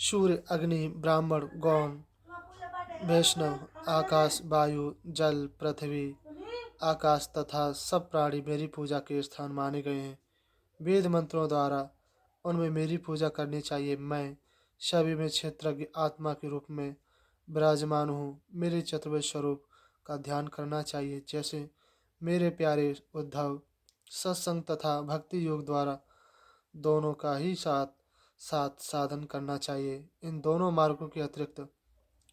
सूर्य, अग्नि, ब्राह्मण, गौण, वैष्णव, आकाश, वायु, जल, पृथ्वी, आकाश तथा सब प्राणी मेरी पूजा के स्थान माने गए हैं। वेद मंत्रों द्वारा उनमें मेरी पूजा करनी चाहिए। मैं सभी में क्षेत्रज्ञ आत्मा के रूप में विराजमान हूँ। मेरे चतुर्वेद स्वरूप का ध्यान करना चाहिए। जैसे मेरे प्यारे उद्धव, सत्संग तथा भक्ति योग द्वारा दोनों का ही साथ साथ साधन करना चाहिए। इन दोनों मार्गों के अतिरिक्त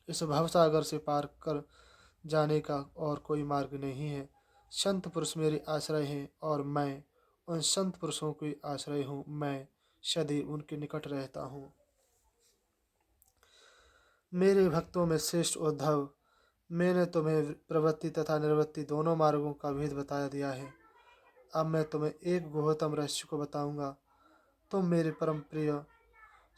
इस भवसागर से पार कर जाने का और कोई मार्ग नहीं है। संत पुरुष मेरे आश्रय हैं और मैं उन संत पुरुषों के आश्रय हूँ। मैं सदैव उनके निकट रहता हूँ। मेरे भक्तों में श्रेष्ठ उद्धव, मैंने तुम्हें प्रवृत्ति तथा निवृत्ति दोनों मार्गों का भेद बता दिया है। अब मैं तुम्हें एक गुह्यतम रहस्य को बताऊंगा। तुम मेरे परम प्रिय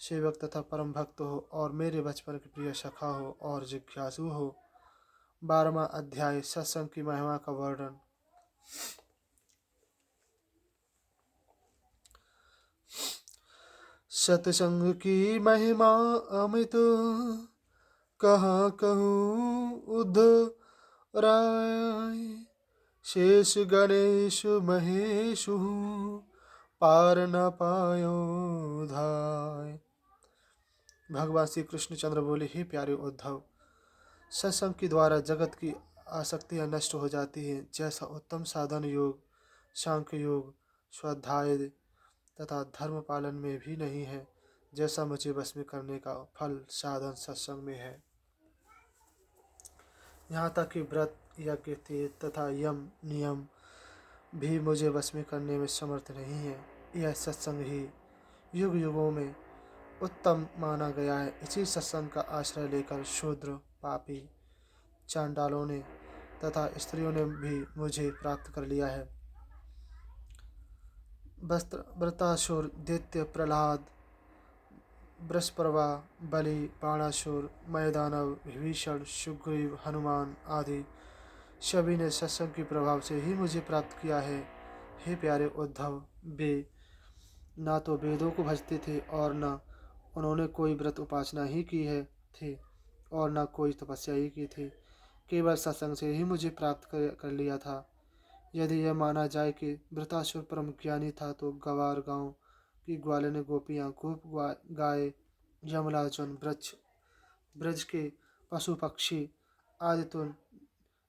सेवक तथा परम भक्त हो और मेरे बचपन के प्रिय सखा हो और जिज्ञासु हो। 12वां अध्याय, सत्संग की महिमा का वर्णन। सत्संग की महिमा अमित, कहाँ कहूँ उद्धराय। शेष गणेश महेशु, पार न पायो धाय। भगवान श्री कृष्णचंद्र बोले, हे प्यारे उद्धव, सत्संग के द्वारा जगत की आसक्तियाँ नष्ट हो जाती हैं। जैसा उत्तम साधन योग, सांख्य योग, स्वाध्याय तथा धर्म पालन में भी नहीं है, जैसा मुझे वश में करने का फल साधन सत्संग में है। यहाँ तक कि व्रत, यज्ञ, तीर्थ तथा यम नियम भी मुझे वश में करने में समर्थ नहीं है। यह सत्संग ही युग युगों में उत्तम माना गया है। इसी सत्संग का आश्रय लेकर शूद्र, पापी, चांडालों ने तथा स्त्रियों ने भी मुझे प्राप्त कर लिया है। वृत्रासुर, दैत्य, प्रहलाद, बृहस्पति, बलि, बाणासुर, मैदानव, विभीषण, सुग्रीव, हनुमान आदि सभी ने सत्संग के प्रभाव से ही मुझे प्राप्त किया है। हे प्यारे उद्धव, वे ना तो वेदों को भजते थे और न उन्होंने कोई व्रत उपासना ही की है थी और न कोई तपस्या ही की थी। केवल सत्संग से ही मुझे प्राप्त कर लिया था। यदि यह माना जाए कि वृत्रासुर परम ज्ञानी था, तो गवार गांव की ग्वालिनी गोपियाँ, गोप गाय, यमलार्जुन, ब्रज के पशु पक्षी आदि तो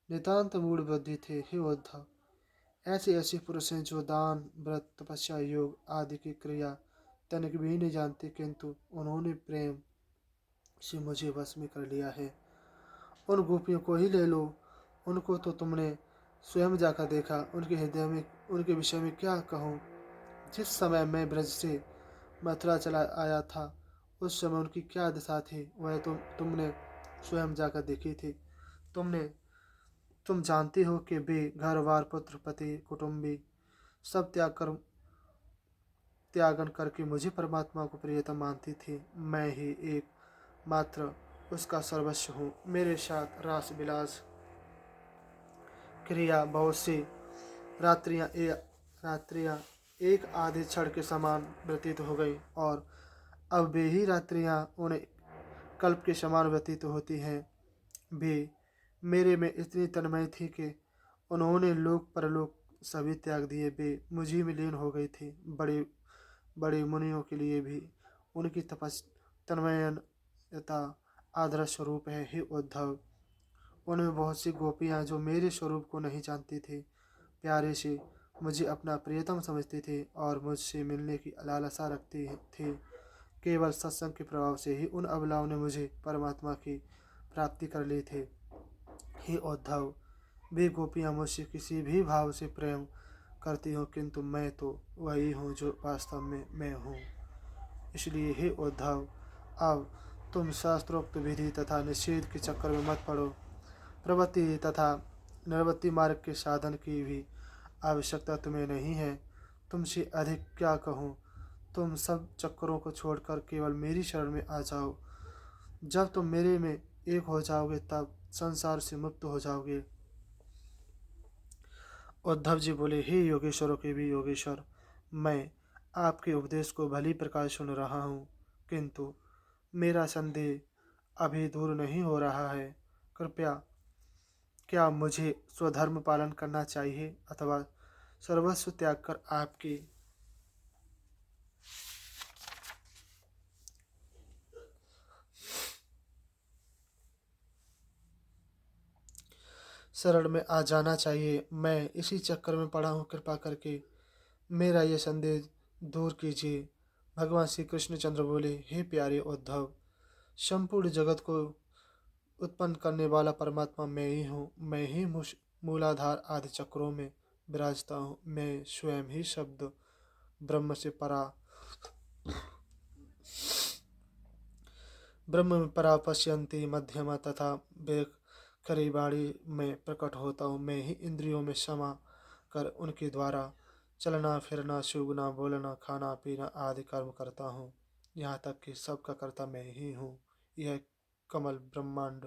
नितांत मूढ़ बुद्धि थे। हे उद्धव, ऐसे ऐसे पुरुष हैं जो दान, व्रत, तपस्या, योग आदि की क्रिया तनिक भी नहीं जानते, किंतु उन्होंने प्रेम से मुझे वश में कर लिया है। उन गोपियों को ही ले लो, उनको तो तुमने स्वयं जाकर देखा। उनके हृदय में उनके विषय में क्या कहूँ। जिस समय मैं ब्रज से मथुरा चला आया था, उस समय उनकी क्या दशा थी, वह तुमने स्वयं जाकर देखी थी। तुम जानते हो कि वे घर बार, पुत्र, पति, कुटुंबी सब त्यागन करके मुझे परमात्मा को प्रियतम मानती थी। मैं ही एक मात्र उसका सर्वस्व हूँ। मेरे साथ रास विलास क्रिया बहुत सी रात्रियाँ एक आधे क्षण के समान व्यतीत हो गई और अब वे ही रात्रियाँ उन्हें कल्प के समान व्यतीत होती हैं। वे मेरे में इतनी तन्मय थी कि उन्होंने लोक परलोक सभी त्याग दिए। वे मुझी में लीन हो गई थी। बड़े बड़े मुनियों के लिए भी उनकी तन्मयता आदर्श स्वरूप है। हे उद्धव, उनमें बहुत सी गोपियाँ जो मेरे स्वरूप को नहीं जानती थी, प्यारे से मुझे अपना प्रियतम समझती थी और मुझसे मिलने की लालसा रखती थी। केवल सत्संग के प्रभाव से ही उन अबलाओं ने मुझे परमात्मा की प्राप्ति कर ली थी। हे उद्धव, वे गोपियाँ मुझसे किसी भी भाव से प्रेम करती हूँ, किंतु मैं तो वही हूँ जो वास्तव में मैं हूँ। इसलिए हे उद्धव, अब तुम शास्त्रोक्त विधि तथा निषेध के चक्कर में मत पड़ो। प्रवृत्ति तथा निवृत्ति मार्ग के साधन की भी आवश्यकता तुम्हें नहीं है। तुमसे अधिक क्या कहूँ। तुम सब चक्करों को छोड़कर केवल मेरी शरण में आ जाओ। जब तुम मेरे में एक हो जाओगे, तब संसार से मुक्त हो जाओगे। उद्धव जी बोले, हे योगेश्वरों के भी योगेश्वर, मैं आपके उपदेश को भली प्रकार सुन रहा हूँ, किंतु मेरा संदेह अभी दूर नहीं हो रहा है। कृपया, क्या मुझे स्वधर्म पालन करना चाहिए अथवा सर्वस्व त्याग कर आपकी शरण में आ जाना चाहिए? मैं इसी चक्कर में पड़ा हूँ। कृपा करके मेरा ये संदेह दूर कीजिए। भगवान श्री कृष्णचंद्र बोले, हे प्यारे उद्धव, संपूर्ण जगत को उत्पन्न करने वाला परमात्मा मैं ही हूँ। मैं ही मूलाधार आदि चक्रों में विराजता हूँ। मैं स्वयं ही शब्द ब्रह्म में परा पश्यंती मध्यमा तथा बेखरी वाणी में प्रकट होता हूँ। मैं ही इंद्रियों में समा कर उनके द्वारा चलना फिरना सूंघना बोलना खाना पीना आदि कर्म करता हूँ। यहाँ तक कि सबका कर्ता मैं ही हूँ। यह कमल ब्रह्मांड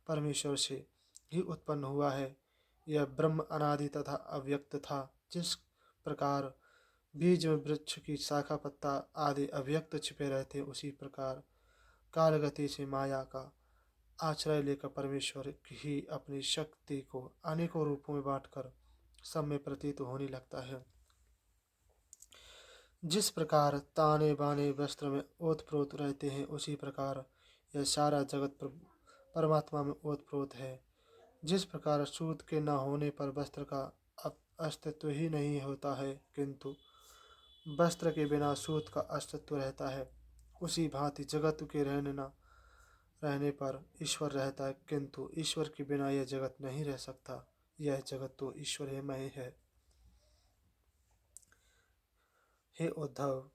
परमेश्वर से ही उत्पन्न हुआ है। यह ब्रह्म अनादि तथा अव्यक्त था। जिस प्रकार बीज में वृक्ष की शाखा पत्ता आदि अव्यक्त छिपे रहते, उसी प्रकार कालगति से माया का आश्रय लेकर परमेश्वर ही अपनी शक्ति को अनेकों रूपों में बांटकर सब में प्रतीत होने लगता है। जिस प्रकार ताने बाने वस्त्र में ओतप्रोत रहते हैं, उसी प्रकार यह सारा जगत परमात्मा में ओतप्रोत है। जिस प्रकार सूत के न होने पर वस्त्र का अस्तित्व ही नहीं होता है, किंतु वस्त्र के बिना सूत का अस्तित्व रहता है, उसी भांति जगत के रहने पर ईश्वर रहता है, किंतु ईश्वर के बिना यह जगत नहीं रह सकता। यह जगत तो ईश्वरमय है। हे उद्धव,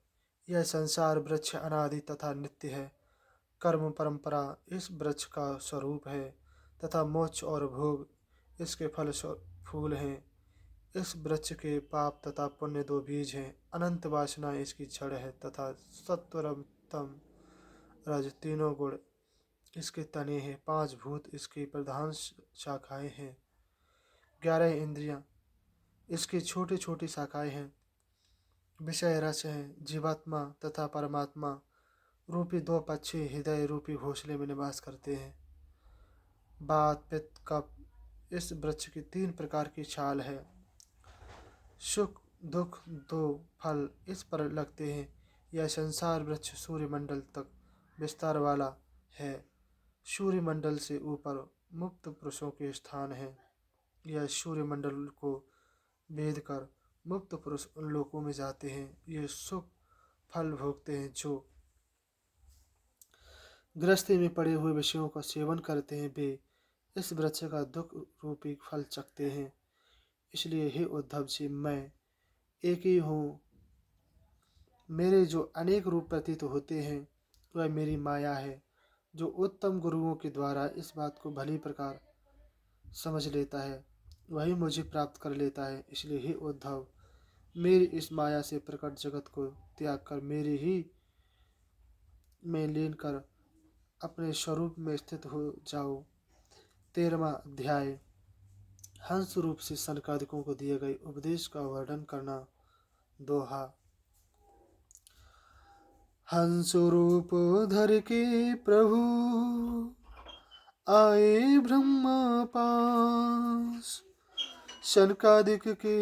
यह संसार वृक्ष अनादि तथा नित्य है। कर्म परंपरा इस वृक्ष का स्वरूप है तथा मोक्ष और भोग इसके फूल हैं। इस वृक्ष के पाप तथा पुण्य दो बीज हैं। अनंत वासना इसकी जड़ है तथा सत्वरम रज तीनों गुण इसके तने हैं। 5 भूत इसकी प्रधान शाखाएं हैं। 11 इंद्रियां इसकी छोटी छोटी शाखाएं हैं। विषय रस हैं। जीवात्मा तथा परमात्मा रूपी 2 पक्षी हृदय रूपी घोंसले में निवास करते हैं। बात पित्त कफ इस वृक्ष की 3 प्रकार की छाल है। सुख दुख 2 फल इस पर लगते हैं। यह संसार वृक्ष सूर्यमंडल तक विस्तार वाला है। सूर्यमंडल से ऊपर मुक्त पुरुषों के स्थान है। यह सूर्यमंडल को भेद कर मुक्त पुरुष उन लोकों में जाते हैं। ये सुख फल भोगते हैं जो गृहस्थी में पड़े हुए विषयों का सेवन करते हैं। वे इस वृक्ष का दुख रूपी फल चखते हैं। इसलिए हे उद्धव जी, मैं एक ही हूँ। मेरे जो अनेक रूप प्रतीत होते हैं, वह मेरी माया है। जो उत्तम गुरुओं के द्वारा इस बात को भली प्रकार समझ लेता है, वही मुझे प्राप्त कर लेता है। इसलिए हे उद्धव, मेरी इस माया से प्रकट जगत को त्याग कर मेरे ही में लीन कर अपने स्वरूप में स्थित हो जाओ। 13वां अध्याय। हंस रूप से सनकादिकों को दिए गए उपदेश का वर्णन करना। दोहा। हंस रूप धर के प्रभु आए ब्रह्मा पास, सनकादिक के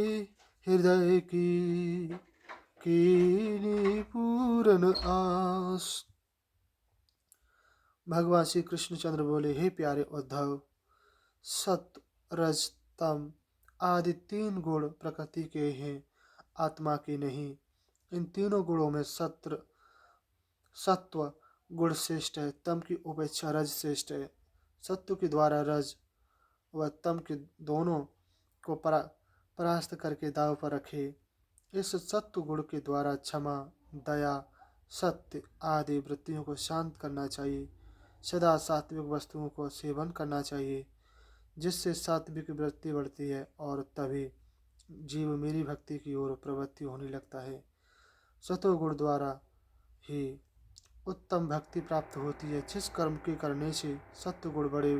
हृदय की पूर्ण आस। भगवान श्री कृष्णचंद्र बोले, हे प्यारे उद्धव, सत्व रज तम आदि 3 गुण प्रकृति के हैं, आत्मा के नहीं। इन तीनों गुणों में सत्व गुण श्रेष्ठ है। तम की उपेक्षा रज श्रेष्ठ है। सत्व के द्वारा रज व तम के दोनों को परास्त करके दाव पर रखे। इस सत्व गुण के द्वारा क्षमा दया सत्य आदि वृत्तियों को शांत करना चाहिए। सदा सात्विक वस्तुओं को सेवन करना चाहिए, जिससे सात्विक वृत्ति बढ़ती है और तभी जीव मेरी भक्ति की ओर प्रवृत्ति होने लगता है। सतोगुण द्वारा ही उत्तम भक्ति प्राप्त होती है। जिस कर्म के करने से सत्वगुण बड़े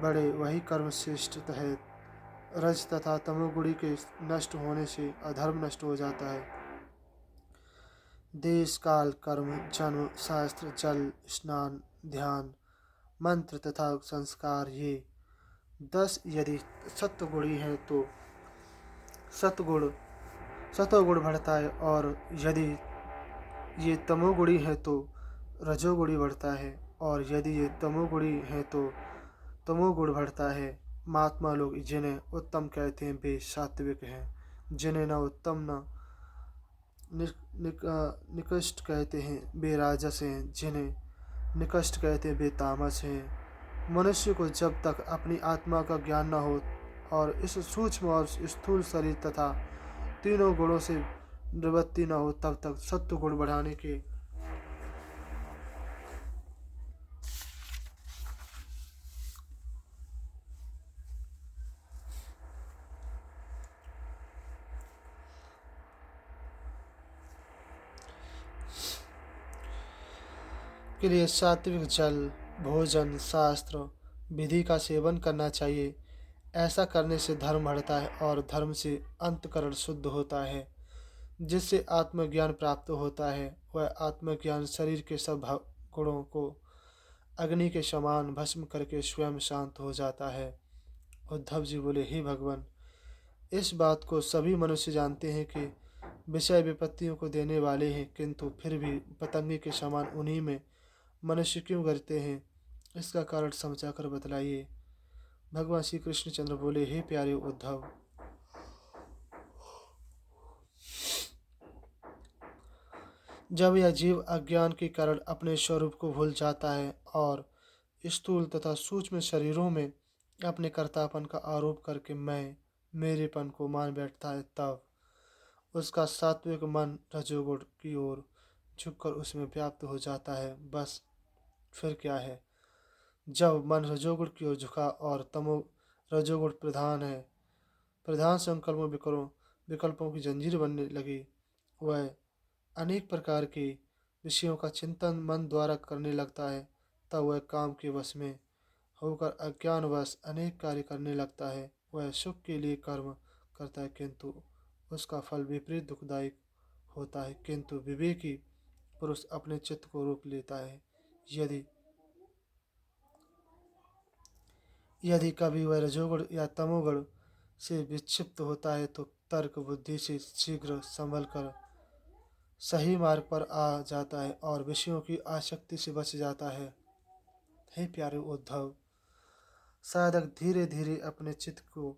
बड़े वही कर्म श्रेष्ठ है। रज तथा तमोगुणी के नष्ट होने से अधर्म नष्ट हो जाता है। देश काल कर्म जन्म शास्त्र जल स्नान ध्यान मंत्र तथा संस्कार ये 10 यदि सत्वगुणी हैं तो सतगुण सतोगुण बढ़ता है, और यदि ये तमोगुणी है तो रजोगुणी बढ़ता है, और यदि ये तमोगुणी है तो तमोगुण बढ़ता है। महात्मा लोग जिन्हें उत्तम कहते हैं वे सात्विक हैं, जिन्हें न उत्तम न निकृष्ट कहते हैं वे राजस हैं, जिन्हें निकृष्ट कहते हैं वे तामस हैं। मनुष्य को जब तक अपनी आत्मा का ज्ञान न हो और इस सूक्ष्म और स्थूल शरीर तथा तीनों गुणों से निवृत्ति न हो, तब तक सत्व गुण बढ़ाने के लिए सात्विक जल भोजन शास्त्र विधि का सेवन करना चाहिए। ऐसा करने से धर्म बढ़ता है और धर्म से अंतकरण शुद्ध होता है, जिससे आत्मज्ञान प्राप्त होता है। वह आत्मज्ञान शरीर के सब गुणों को अग्नि के समान भस्म करके स्वयं शांत हो जाता है। उद्धव जी बोले, हे भगवान, इस बात को सभी मनुष्य जानते हैं कि विषय विपत्तियों को देने वाले हैं, किंतु फिर भी पतंगे के समान उन्हीं में मनुष्य क्यों करते हैं? इसका कारण समझा कर बतलाइए। भगवान श्री कृष्णचंद्र बोले, हे प्यारे उद्धव, जब यह जीव अज्ञान के कारण अपने स्वरूप को भूल जाता है और स्थूल तथा सूक्ष्म शरीरों में अपने कर्तापन का आरोप करके मैं मेरेपन को मान बैठता है, तब उसका सात्विक मन रजोगुण की ओर झुककर उसमें व्याप्त हो जाता है। बस फिर क्या है, जब मन रजोगुण की ओर झुका और तमो रजोगुण प्रधान संकल्पों विकल्पों की जंजीर बनने लगी, वह अनेक प्रकार के विषयों का चिंतन मन द्वारा करने लगता है। तब वह काम के वश में होकर अज्ञानवश अनेक कार्य करने लगता है। वह सुख के लिए कर्म करता है, किंतु उसका फल विपरीत दुखदायक होता है। किंतु विवेकी पुरुष अपने चित्त को रोक लेता है। यदि यदि कभी वह रजोगुण या तमोगुण से विक्षिप्त होता है तो तर्क बुद्धि से शीघ्र संभल कर सही मार्ग पर आ जाता है और विषयों की आसक्ति से बच जाता है। हे प्यारे उद्धव, साधक धीरे धीरे अपने चित्त को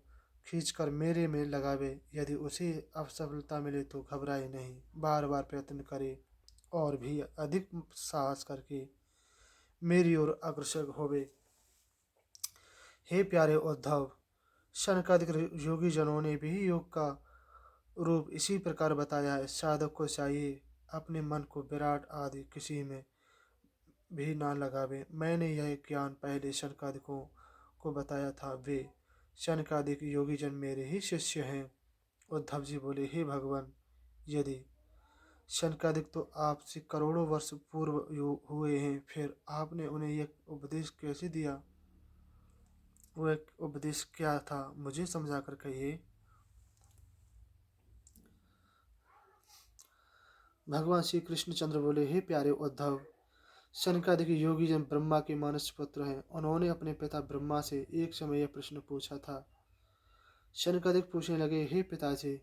खींचकर मेरे में लगावे। यदि उसे असफलता मिले तो घबराए नहीं, बार बार प्रयत्न करे और भी अधिक साहस करके मेरी ओर अग्रसर होवे। हे प्यारे उद्धव, शनकादिक योगी जनों ने भी योग का रूप इसी प्रकार बताया है। साधक को चाहिए अपने मन को विराट आदि किसी में भी ना लगावे। मैंने यह ज्ञान पहले शनकादिकों को बताया था। वे शनकादिक योगी जन मेरे ही शिष्य हैं। उद्धव जी बोले, हे भगवान, यदि शनकादिक तो आपसे करोड़ों वर्ष पूर्व हुए हैं, फिर आपने उन्हें यह उपदेश कैसे दिया? वह उपदेश क्या था, मुझे समझा कर कहिए। भगवान श्री कृष्णचंद्र बोले, हे प्यारे उद्धव, शनकादिक योगी जन ब्रह्मा के मानस पुत्र हैं। उन्होंने अपने पिता ब्रह्मा से एक समय यह प्रश्न पूछा था। शनकादिक पूछने लगे, हे पिताजी,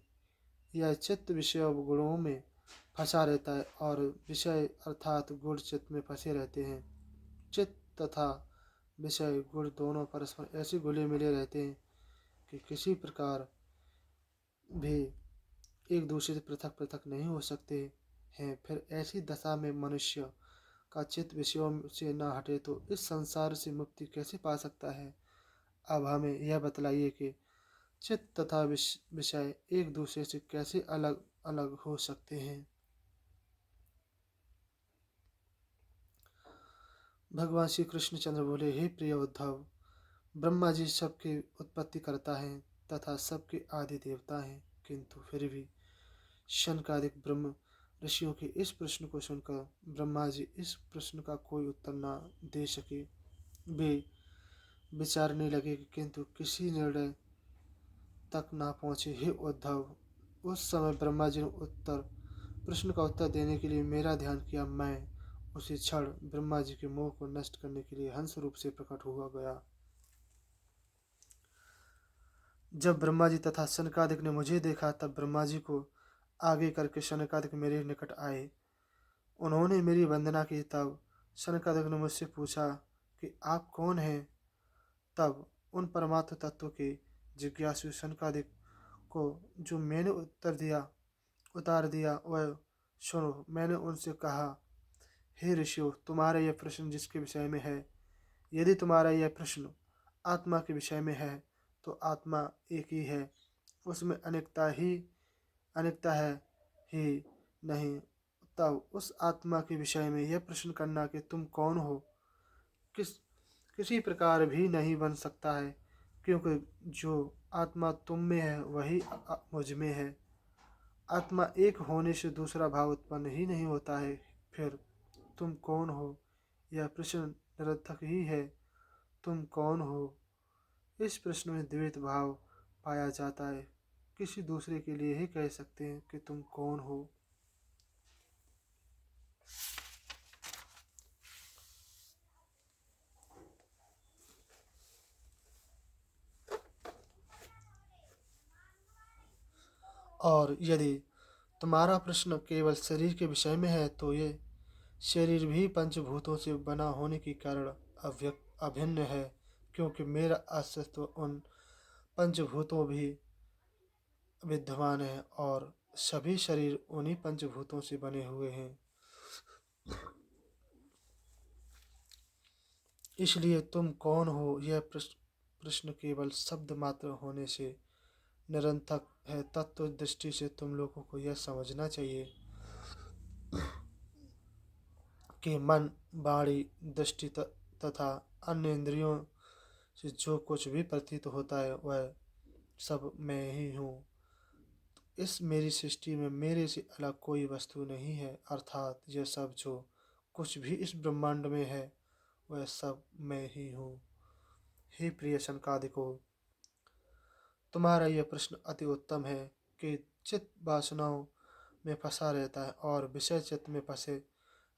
यह चित्त विषय और गुणों में फंसा रहता है और विषय अर्थात गुण चित्त में फंसे रहते हैं। चित्त तथा विषय गुण दोनों परस्पर ऐसे घुले मिले रहते हैं कि किसी प्रकार भी एक दूसरे से पृथक पृथक नहीं हो सकते हैं। फिर ऐसी दशा में मनुष्य का चित्त विषयों से न हटे तो इस संसार से मुक्ति कैसे पा सकता है? अब हमें यह बतलाइए कि चित्त तथा विषय एक दूसरे से कैसे अलग अलग हो सकते हैं? भगवान श्री कृष्णचंद्र बोले, हे प्रिय उद्धव, ब्रह्मा जी सबकी उत्पत्ति करता है तथा सबके आदि देवता हैं, किंतु फिर भी शनकादिक ब्रह्म ऋषियों के इस प्रश्न को सुनकर ब्रह्मा जी इस प्रश्न का कोई उत्तर न दे सके। वे विचारने लगे किंतु किसी निर्णय तक ना पहुँचे। हे उद्धव, उस समय ब्रह्मा जी ने उत्तर प्रश्न का उत्तर देने के लिए मेरा ध्यान किया, मैं उसी क्षण ब्रह्मा जी के मोह को नष्ट करने के लिए हंस रूप से प्रकट हुआ गया। जब ब्रह्मा जी तथा शनकादिक ने मुझे देखा तब ब्रह्मा जी को आगे करके शनकादिक मेरे निकट आए। उन्होंने मेरी वंदना की। तब शनकादिक ने मुझसे पूछा कि आप कौन हैं। तब उन परमात्म तत्व के जिज्ञासु शनकादिक को जो मैंने उतार दिया वह सुनो। मैंने उनसे कहा, हे ऋषियों, तुम्हारा यह प्रश्न जिसके विषय में है, यदि तुम्हारा यह प्रश्न आत्मा के विषय में है तो आत्मा एक ही है, उसमें अनेकता है ही नहीं। तब उस आत्मा के विषय में यह प्रश्न करना कि तुम कौन हो, किस किसी प्रकार भी नहीं बन सकता है, क्योंकि जो आत्मा तुम में है वही मुझ में है। आत्मा एक होने से दूसरा भाव उत्पन्न ही नहीं होता है। फिर तुम कौन हो, यह प्रश्न निरर्थक ही है। तुम कौन हो, इस प्रश्न में द्वैत भाव पाया जाता है। किसी दूसरे के लिए ही कह सकते हैं कि तुम कौन हो। और यदि तुम्हारा प्रश्न केवल शरीर के विषय में है तो ये शरीर भी पंचभूतों से बना होने के कारण अभिन्न है, क्योंकि मेरा अस्तित्व उन पंचभूतों भी विद्यमान है और सभी शरीर उन्हीं पंचभूतों से बने हुए हैं। इसलिए तुम कौन हो यह प्रश्न केवल शब्द मात्र होने से निरर्थक है। तत्व दृष्टि से तुम लोगों को यह समझना चाहिए कि मन, वाणी, दृष्टि तथा अन्य इंद्रियों से जो कुछ भी प्रतीत होता है वह सब मैं ही हूँ। इस मेरी सृष्टि में मेरे से अलग कोई वस्तु नहीं है, अर्थात यह सब जो कुछ भी इस ब्रह्मांड में है वह सब मैं ही हूँ। हे प्रिय शनकादिको, तुम्हारा यह प्रश्न अति उत्तम है कि चित्त वासनाओं में फंसा रहता है और विषय चित्त में फंसे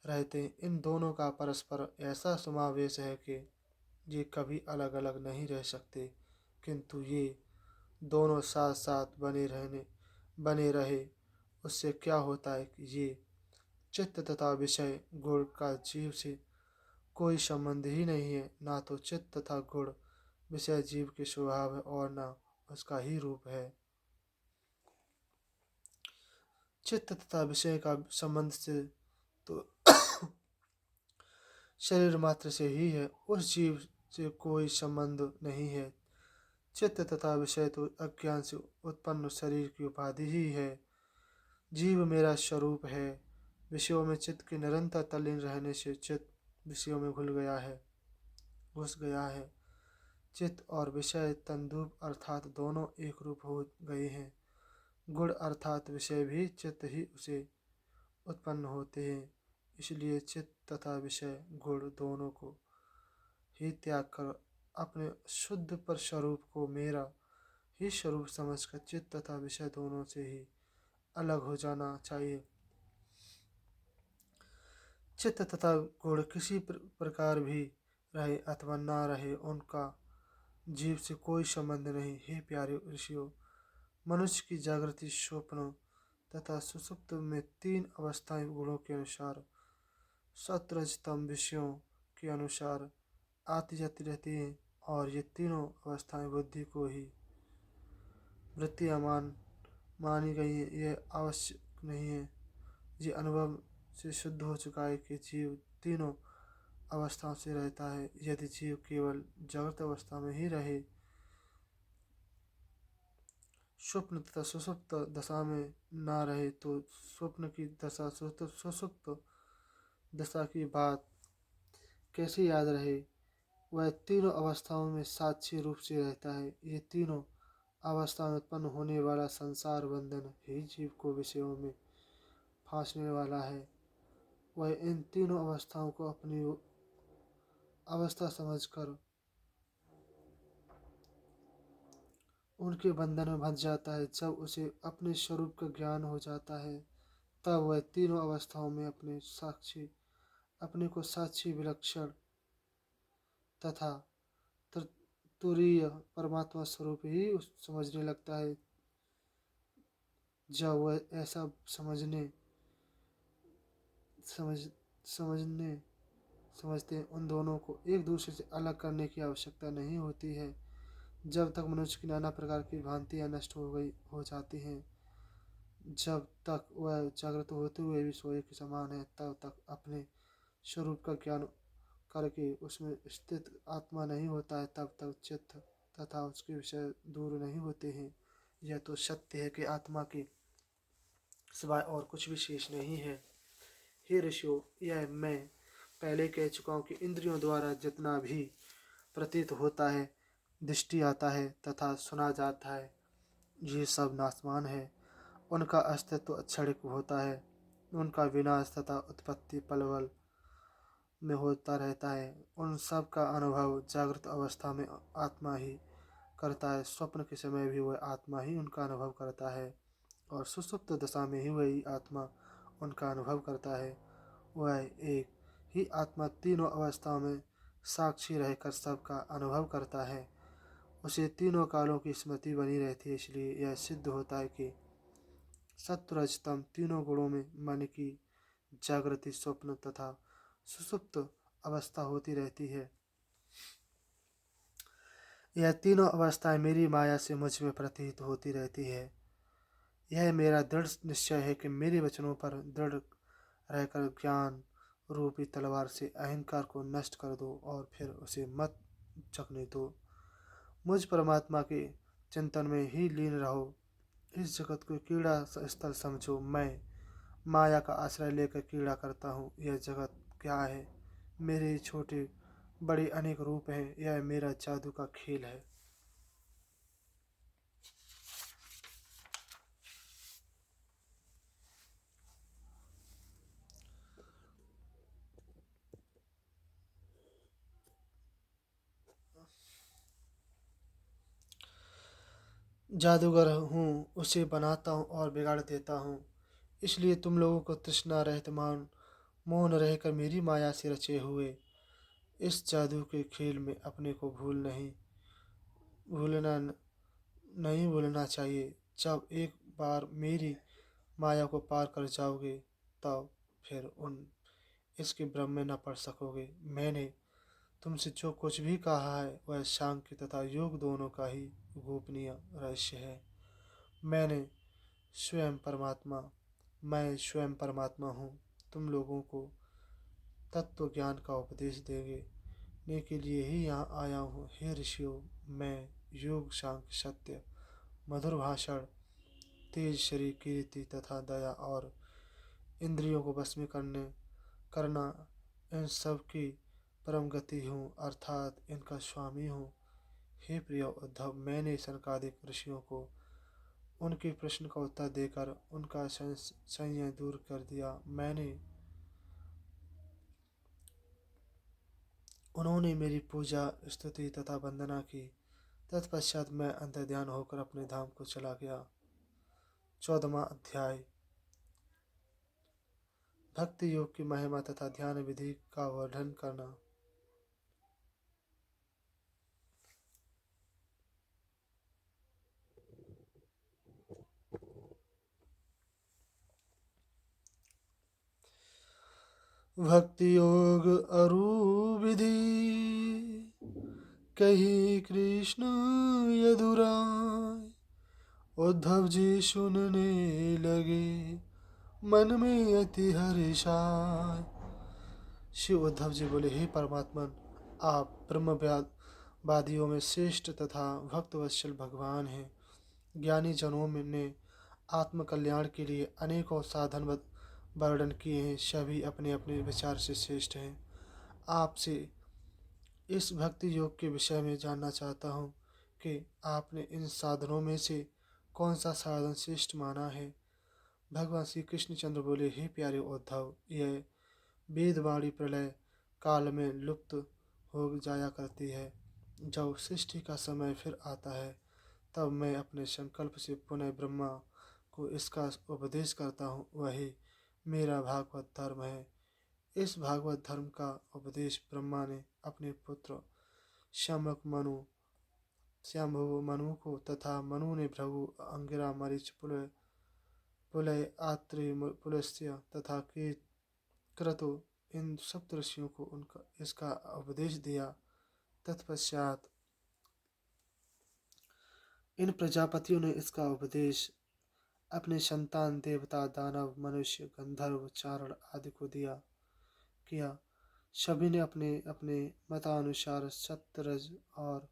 रहते हैं। इन दोनों का परस्पर ऐसा समावेश है कि ये कभी अलग अलग नहीं रह सकते, किंतु ये दोनों साथ साथ बने रहे। उससे क्या होता है कि ये चित्त तथा विषय गुण का जीव से कोई संबंध ही नहीं है। ना तो चित्त तथा गुण विषय जीव के स्वभाव है और ना उसका ही रूप है। चित्त तथा विषय का संबंध से तो शरीर मात्र से ही है, उस जीव से कोई संबंध नहीं है। चित्त तथा विषय तो अज्ञान से उत्पन्न शरीर की उपाधि ही है। जीव मेरा स्वरूप है। विषयों में चित्त के निरंतर तल्लीन रहने से चित्त विषयों में घुस गया है। चित्त और विषय तंदूप अर्थात दोनों एक रूप हो गए हैं। गुण अर्थात विषय भी चित्त ही उसे उत्पन्न होते हैं। इसलिए चित्त तथा विषय गुण दोनों को ही त्याग कर अपने शुद्ध पर स्वरूप को मेरा ही स्वरूप समझकर चित्त तथा विषय दोनों से ही अलग हो जाना चाहिए। चित्त तथा गुण किसी प्रकार भी रहे अथवा ना रहे, उनका जीव से कोई संबंध नहीं। हे प्यारे ऋषियों, मनुष्य की जागृति, स्वप्न तथा सुषुप्त में तीन अवस्थाएं गुणों के अनुसार सत्रजतम विषयों के अनुसार आती जाती रहती हैं, और ये तीनों अवस्थाएं बुद्धि को ही वृत्तियां मानी गई हैं। यह आवश्यक नहीं है। ये अनुभव से सिद्ध हो चुका है कि जीव तीनों अवस्थाओं से रहता है। यदि जीव केवल जागृत अवस्था में ही रहे, स्वप्न तथा सुषुप्त दशा में ना रहे, तो स्वप्न की दशा सुषुप्त दशा की बात कैसे याद रहे। वह तीनों अवस्थाओं में साक्षी रूप से रहता है। ये तीनों अवस्था में उत्पन्न होने वाला संसार बंधन ही जीव को विषयों में फांसने वाला है। वह इन तीनों अवस्थाओं को अपनी अवस्था समझकर उनके बंधन में फंस जाता है। जब उसे अपने स्वरूप का ज्ञान हो जाता है तब वह तीनों अवस्थाओं में अपने को साक्षी विलक्षण तथा तुरीय परमात्मा स्वरूप ही समझने लगता है। जब वह ऐसा समझ समझने समझते हैं, उन दोनों को एक दूसरे से अलग करने की आवश्यकता नहीं होती है। जब तक मनुष्य की नाना प्रकार की भ्रांतियाँ नष्ट हो जाती हैं, जब तक वह जागृत होते हुए भी सोए के समान है, तब तक अपने स्वरूप का ज्ञान करके उसमें स्थित आत्मा नहीं होता है, तब तक चित्त तथा उसके विषय दूर नहीं होते हैं। यह तो सत्य है कि आत्मा के सिवाय और कुछ भी शेष नहीं है। हे ऋषियों, यह मैं पहले कह चुका हूँ कि इंद्रियों द्वारा जितना भी प्रतीत होता है, दृष्टि आता है तथा सुना जाता है, ये सब नाशवान है। उनका अस्तित्व क्षणिक होता है, उनका विनाश तथा उत्पत्ति पल पल में होता रहता है। उन सब का अनुभव जागृत अवस्था में आत्मा ही करता है। स्वप्न के समय भी वह आत्मा ही उनका अनुभव करता है और सुषुप्त दशा में ही वही आत्मा उनका अनुभव करता है। वह एक ही आत्मा तीनों अवस्थाओं में साक्षी रहकर सबका अनुभव करता है। उसे तीनों कालों की स्मृति बनी रहती है। इसलिए यह सिद्ध होता है कि सत्व रजतम तीनों गुणों में मन की जागृति, स्वप्न तथा सुसुप्त अवस्था होती रहती है। यह तीनों अवस्थाएं मेरी माया से मुझ में प्रतीत होती रहती है। यह मेरा दृढ़ निश्चय है कि मेरे वचनों पर दृढ़ रहकर ज्ञान रूपी तलवार से अहंकार को नष्ट कर दो और फिर उसे मत चखने दो। मुझ परमात्मा के चिंतन में ही लीन रहो। इस जगत को क्रीड़ा स्थल समझो। मैं माया का आश्रय लेकर क्रीड़ा करता हूँ। यह जगत क्या है? मेरे छोटे बड़े अनेक रूप हैं। यह मेरा जादू का खेल है। जादूगर हूँ, उसे बनाता हूँ और बिगाड़ देता हूँ। इसलिए तुम लोगों को तृष्णा रहित मौन रहकर मेरी माया से रचे हुए इस जादू के खेल में अपने को भूलना नहीं भूलना चाहिए। जब एक बार मेरी माया को पार कर जाओगे, तब फिर उन इसके भ्रम में न पड़ सकोगे। मैंने तुमसे जो कुछ भी कहा है वह सांख्य तथा योग दोनों का ही गोपनीय रहस्य है। मैंने स्वयं परमात्मा मैं स्वयं परमात्मा हूँ। तुम लोगों को तत्व ज्ञान का उपदेश देने के लिए ही यहाँ आया हूँ। हे ऋषियों, मैं योग, सांख्य, सत्य, मधुर भाषण, तेज शरीर, कीर्ति तथा दया और इंद्रियों को वश में करना इन सब की परम गति हूँ, अर्थात इनका स्वामी हूँ। हे प्रिय उद्धव, मैंने सनकादिक ऋषियों को उनके प्रश्न का उत्तर देकर उनका संशय दूर कर दिया। उन्होंने मेरी पूजा, स्तुति तथा वंदना की। तत्पश्चात मैं अंतर्ध्यान होकर अपने धाम को चला गया। 14वां अध्याय। भक्ति योग की महिमा तथा ध्यान विधि का वर्णन करना। भक्ति योग अरु विधि कही कृष्ण यदुराय। उद्धव जी सुनने लगे, मन में अति हर्षाय। शिव उद्धव जी बोले, हे परमात्मन, आप ब्रह्मवादियों में श्रेष्ठ तथा भक्तवत्सल भगवान हैं। ज्ञानी जनों ने आत्म कल्याण के लिए अनेकों साधन वर्णन किए हैं। सभी अपने अपने विचार से श्रेष्ठ हैं। आपसे इस भक्ति योग के विषय में जानना चाहता हूँ कि आपने इन साधनों में से कौन सा साधन श्रेष्ठ माना है। भगवान श्री कृष्णचंद्र बोले, हे प्यारे उद्धव, यह वेदवाणी प्रलय काल में लुप्त हो जाया करती है। जब सृष्टि का समय फिर आता है, तब मैं अपने संकल्प से पुनः ब्रह्मा को इसका उपदेश करता हूँ। वही मेरा भागवत धर्म है। इस भागवत धर्म का उपदेश ब्रह्मा ने अपने पुत्र श्यामक मनु श्यामभुव मनु को तथा मनु ने भृगु अंगिरा मरीच पुलय आत्रि पुलस्त्य तथा के क्रतु इन सप्तऋषियों को उनका इसका उपदेश दिया। तत्पश्चात इन प्रजापतियों ने इसका उपदेश अपने संतान देवता दानव मनुष्य गंधर्व चारण आदि को किया। सभी ने अपने अपने मतानुसार सत्य रज और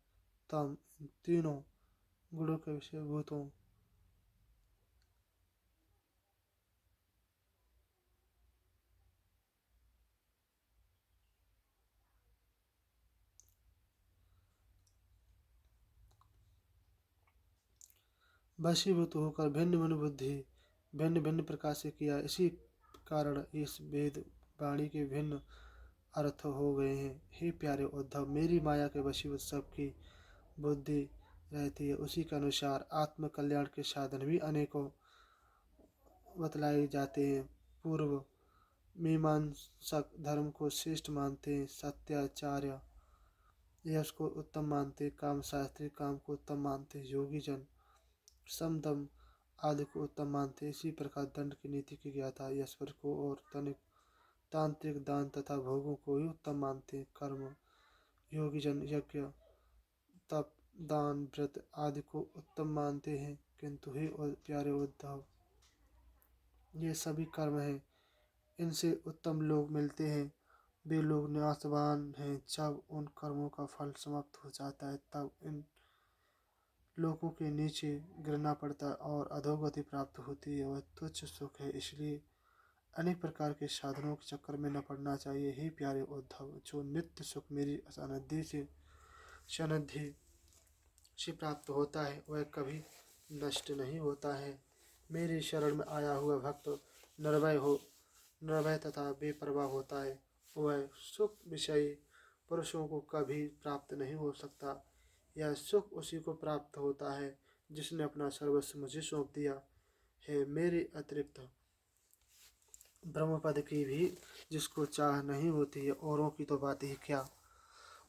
तम इन तीनों गुणों के विषयभूतों वशीभूत होकर भिन्न भिन्न बुद्धि भिन्न भिन्न प्रकार से किया। इसी कारण इस वेद वाणी के भिन्न अर्थ हो गए हैं। हे प्यारे उद्धव, मेरी माया के वशीभूत सबकी बुद्धि रहती है, उसी के अनुसार आत्म कल्याण के साधन भी अनेकों बतलाए जाते हैं। पूर्व मीमांसक धर्म को श्रेष्ठ मानते हैं, सत्याचार्य यश को उत्तम मानते, काम शास्त्री काम को उत्तम मानते, योगी जन समदम आदि को उत्तम मानते। इसी प्रकार दंड की नीति की ज्ञाता ईश्वर को और तनिक तांत्रिक दान तथा भोगों को ही उत्तम मानते। कर्म योगी जन यज्ञ तप दान व्रत आदि को उत्तम मानते हैं, किंतु हे प्यारे उद्धव, ये सभी कर्म हैं, इनसे उत्तम लोग मिलते हैं। वे लोग नाशवान हैं। जब उन कर्मों का फल समाप्त हो जाता है तब इन लोगों के नीचे गिरना पड़ता है और अधोगति प्राप्त होती है। वह तुच्छ सुख है, इसलिए अनेक प्रकार के साधनों के चक्कर में न पड़ना चाहिए। हे प्यारे उद्धव, जो नित्य सुख मेरी सानिध्य से प्राप्त होता है वह कभी नष्ट नहीं होता है। मेरी शरण में आया हुआ भक्त निर्भय तथा बेपरवाह होता है। वह सुख विषयी पुरुषों को कभी प्राप्त नहीं हो सकता। यह सुख उसी को प्राप्त होता है जिसने अपना सर्वस्व मुझे सौंप दिया है। मेरे अतिरिक्त ब्रह्मपद की भी जिसको चाह नहीं होती है, औरों की तो बात ही क्या,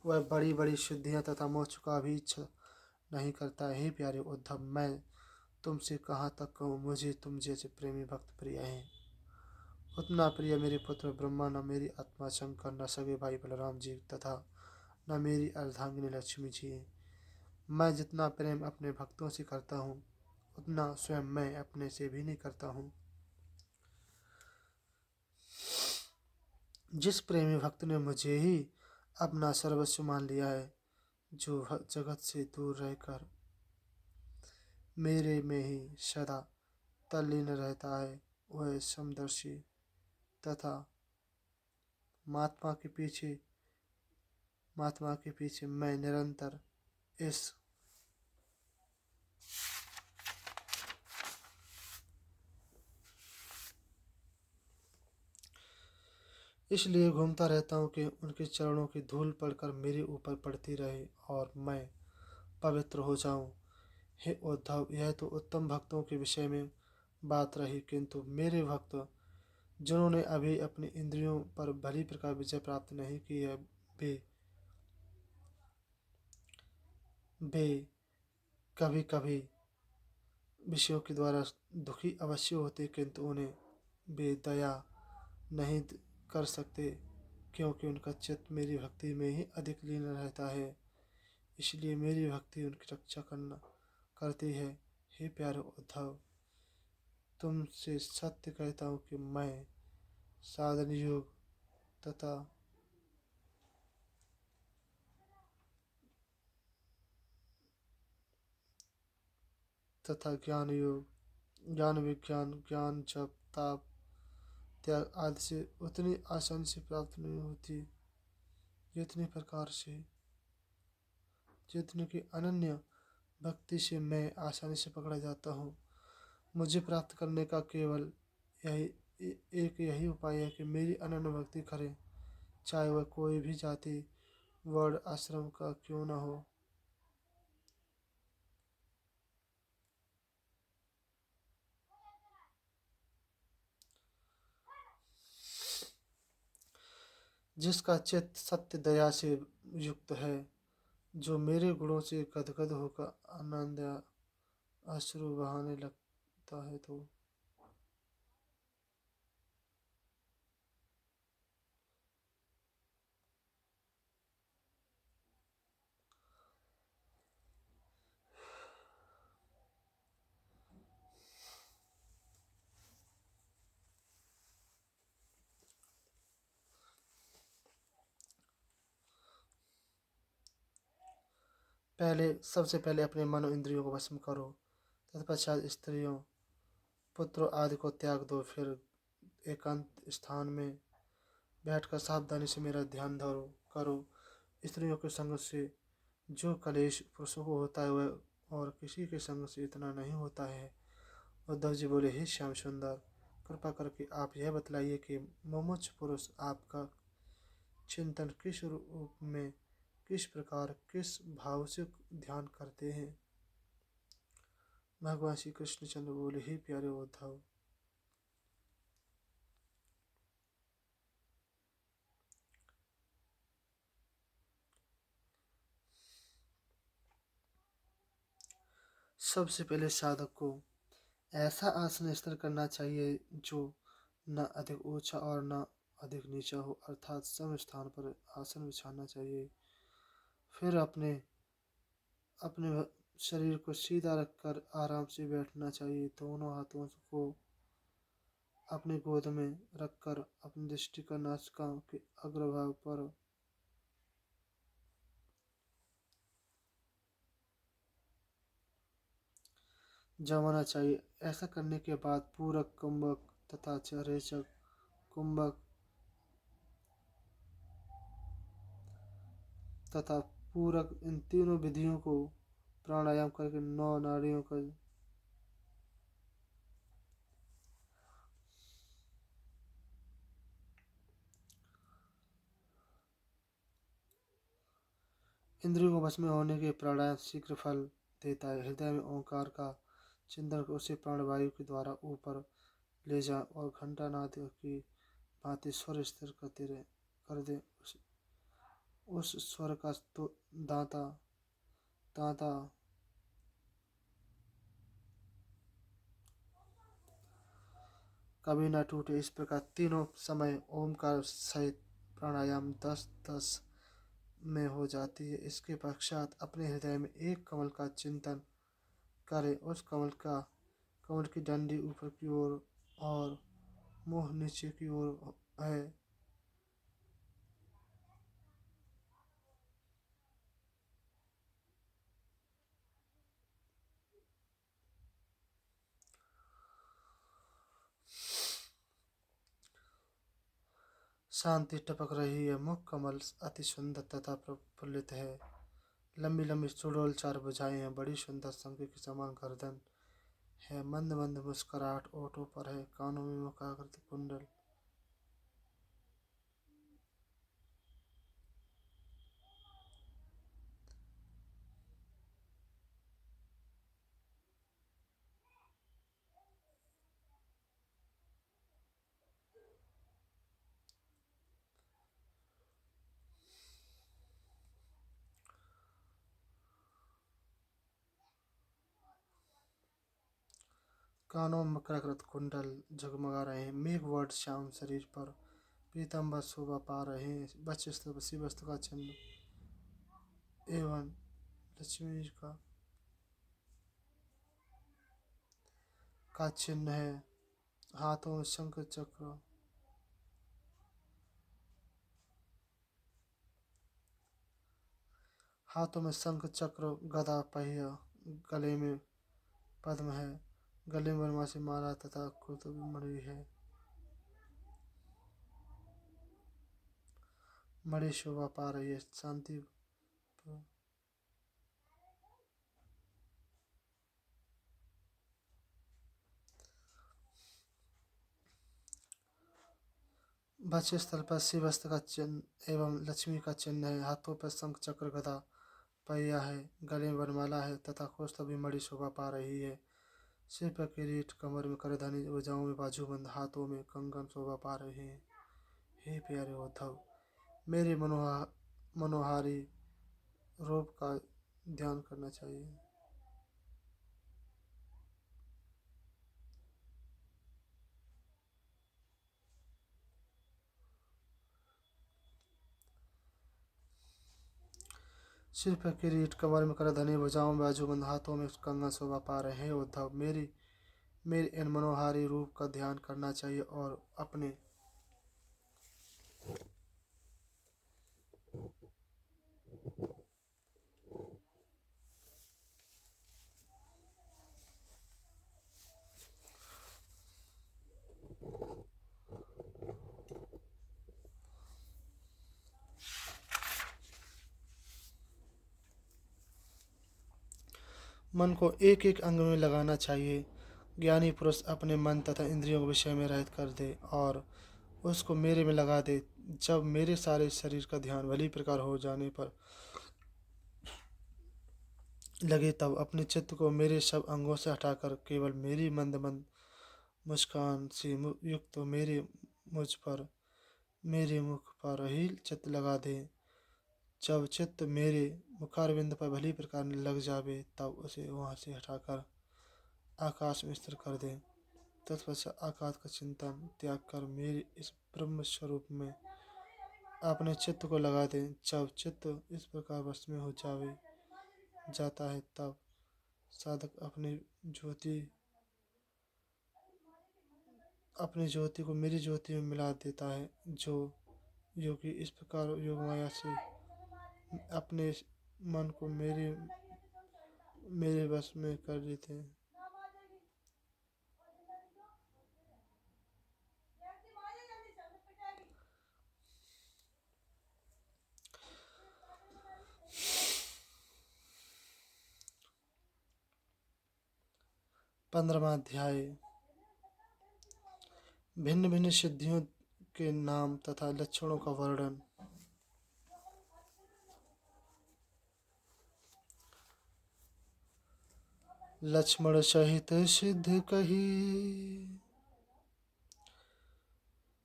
वह बड़ी बड़ी सिद्धियां तथा मोक्ष का भी इच्छा नहीं करता है। हे प्यारे उद्धव, मैं तुमसे कहाँ तक कहूँ, मुझे तुम जैसे प्रेमी भक्त प्रिय हैं। उतना प्रिय मेरे पुत्र ब्रह्मा, न मेरी आत्मा शंकर, न सगे भाई बलराम जी तथा न मेरी अर्धांगिनी लक्ष्मी जी हैं। मैं जितना प्रेम अपने भक्तों से करता हूँ उतना स्वयं मैं अपने से भी नहीं करता हूँ। जिस प्रेमी भक्त ने मुझे ही अपना सर्वस्व मान लिया है, जो जगत से दूर रहकर मेरे में ही सदा तल्लीन रहता है, वह समदर्शी तथा महात्मा के पीछे मैं निरंतर इस इसलिए घूमता रहता हूँ कि उनके चरणों की धूल पड़कर मेरे ऊपर पड़ती रहे और मैं पवित्र हो जाऊं। हे उद्धव, यह तो उत्तम भक्तों के विषय में बात रही, किंतु मेरे भक्त जिन्होंने अभी अपनी इंद्रियों पर भली प्रकार विजय प्राप्त नहीं की है, वे वे कभी कभी विषयों के द्वारा दुखी अवश्य होते, किंतु उन्हें वे दया नहीं कर सकते, क्योंकि उनका चित्त मेरी भक्ति में ही अधिक लीन रहता है। इसलिए मेरी भक्ति उनकी रक्षा करना करती है। हे प्यारे उद्धव, तुमसे सत्य कहता हूँ कि मैं साधन योग तथा ज्ञान योग ज्ञान विज्ञान ज्ञान जप ताप त्याग आदि से उतनी आसानी से प्राप्त नहीं होती जितनी प्रकार से जितने की अनन्य भक्ति से मैं आसानी से पकड़ा जाता हूँ। मुझे प्राप्त करने का केवल यही एक यही उपाय है कि मेरी अनन्य भक्ति करें, चाहे वह कोई भी जाति वर्ण आश्रम का क्यों न हो। जिसका चित्त सत्य दया से युक्त है, जो मेरे गुणों से गदगद होकर आनंद या अश्रु बहाने लगता है। तो सबसे पहले अपने मन और इंद्रियों को भस्म करो। तत्पश्चात स्त्रियों, पुत्रों आदि को त्याग दो। फिर एकांत स्थान में बैठकर सावधानी से मेरा ध्यान धरो करो। स्त्रियों के संग से जो कलेश पुरुषों को होता है, वह और किसी के संग से इतना नहीं होता है। उद्धव जी बोले, हे श्याम सुंदर, कृपा करके आप यह बतलाइए कि मुमुक्ष पुरुष आपका चिंतन किस रूप में, किस प्रकार, किस भाव से ध्यान करते हैं। भगवान श्री कृष्णचंद्र बोले, हे प्यारे उद्धव, सबसे पहले साधक को ऐसा आसन स्थिर करना चाहिए जो न अधिक ऊंचा और न अधिक नीचा हो, अर्थात सम स्थान पर आसन बिछाना चाहिए। फिर अपने अपने शरीर को सीधा रखकर आराम से बैठना चाहिए। दोनों हाथों को अपनी गोद में रखकर अपनी दृष्टि का नासिका के अग्रभाग पर जमाना चाहिए। ऐसा करने के बाद पूरक, कुंभक तथा रेचक। कुंभक तथा पूरक, इन तीनों विधियों को प्राणायाम करके 9 नाड़ियों का इंद्रियों को वश में होने के प्राणायाम शीघ्र फल देता है। हृदय में ओंकार का चिंतन कर उसे प्राणवायु के द्वारा ऊपर ले जा और घंटानाद की भांति स्वर स्थिर कर दे। उस स्वर का तो दाता दाता कभी न टूटे। इस प्रकार तीनों समय ओमकार सहित प्राणायाम 10-10 में हो जाती है। इसके पश्चात अपने हृदय में एक कमल का चिंतन करें। उस कमल की डंडी ऊपर की ओर और मुंह नीचे की ओर है। शांति टपक रही है। मुख कमल अति सुंदर तथा प्रफुल्लित है। लंबी लंबी सुडौल 4 भुजाएं हैं। बड़ी सुंदर शंख के समान गर्दन है। मंद मंद मुस्कुराहट ओठों पर है। कानों में मुखाकृति कुंडल। कानों में मकराकृत कुंडल जगमगा रहे हैं। मेघवर्ण श्याम शरीर पर पीताम्बर शोभा पा रहे हैं। वक्षस्थल पर शिव वस्तु का चिन्ह एवं लक्ष्मी जी का चिन्ह है। हाथों में शंख चक्र गदा पहिया। गले में पद्म है। गले में वरमासी माला तथा कुंतल मणि है। मणि शोभा पा रही है। शांति वक्ष स्थल पर शिवस्त का चिन्ह एवं लक्ष्मी का चिन्ह है। हाथों पर शंख चक्र गदा पहिया है। गले में वरमाला है तथा कौस्तभ भी मणि शोभा पा रही है। सिर पर किरीट, कमर में करधनी, भुजाओं में बाजूबंद, हाथों में कंगन शोभा पा रहे हैं। हे प्यारे उद्धव, मेरे मनोहारी रूप का ध्यान करना चाहिए। सिर पर किरीट, कमर में करधनी, भुजाओं में बाजूबंद, हाथों में कंगन शोभा पा रहे हैं। उद्धव, मेरे इन मनोहारी रूप का ध्यान करना चाहिए और अपने मन को एक एक अंग में लगाना चाहिए। ज्ञानी पुरुष अपने मन तथा इंद्रियों के विषय में रहित कर दे और उसको मेरे में लगा दे। जब मेरे सारे शरीर का ध्यान भली प्रकार हो जाने पर लगे, तब अपने चित्त को मेरे सब अंगों से हटाकर केवल मेरी मंद मंद मुस्कान से युक्त मेरे मुख पर ही चित्त लगा दे। जब चित्त मेरे मुखारविंद पर भली प्रकार लग जावे, तब उसे वहाँ से हटाकर आकाश में स्थिर कर दे। तत्पश्चात आकाश का चिंतन त्याग कर मेरे इस ब्रह्म स्वरूप में अपने चित्त को लगा दे। जब चित्त इस प्रकार वश में हो जाता है, तब साधक अपनी ज्योति को मेरी ज्योति में मिला देता है। जो योगी इस प्रकार योग माया से अपने मन को मेरे वश में कर लेते हैं। 15वां अध्याय। भिन्न भिन्न सिद्धियों के नाम तथा लक्षणों का वर्णन। लक्ष्मण सहित सिद्ध कही,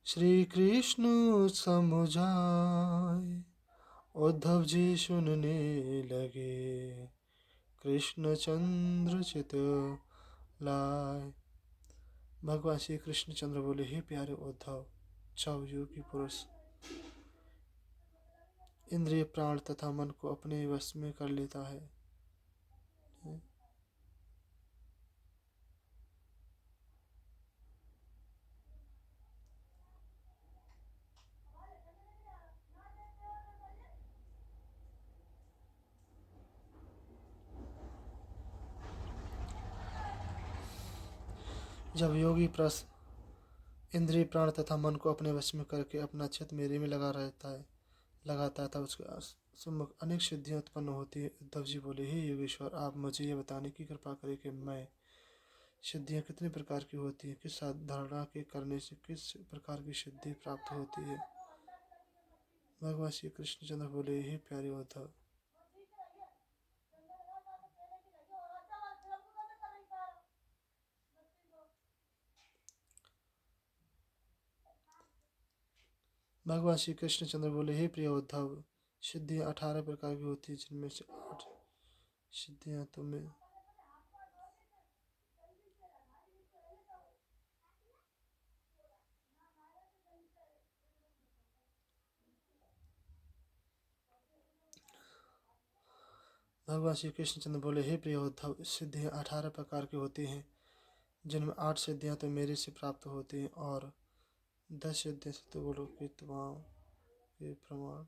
श्री कृष्ण समुझाए। उद्धव जी सुनने लगे, कृष्ण चंद्र चित लाए। भगवान श्री कृष्ण चंद्र बोले, हे प्यारे उद्धव, जब योगी पुरुष इंद्रिय, प्राण तथा मन को अपने वश में कर लेता है, जब योगी पुरुष इंद्रिय, प्राण तथा मन को अपने वश में करके अपना चित्त मेरे में लगाता है, तब उसके सम्मुख अनेक सिद्धियां उत्पन्न होती है। उद्धव जी बोले, हे योगेश्वर, आप मुझे यह बताने की कृपा करें कि मैं सिद्धियां कितने प्रकार की होती हैं, किस साधना के करने से किस प्रकार की सिद्धि प्राप्त होती है। भगवान श्री कृष्णचंद्र बोले, हे प्यारे उद्धव, भगवान श्री कृष्णचंद्र बोले, हे प्रिय उद्धव, सिद्धियां 18 प्रकार की होती है, जिनमें से 8 सिद्धियां तुम्हें भगवान श्री कृष्णचंद्र बोले, हे प्रिय उद्धव, सिद्धियां 18 प्रकार की होती हैं, जिनमें 8 सिद्धियां तो मेरे से प्राप्त होती हैं और 10 सिद्धियां सतगुरु की तमाम के प्रमाण।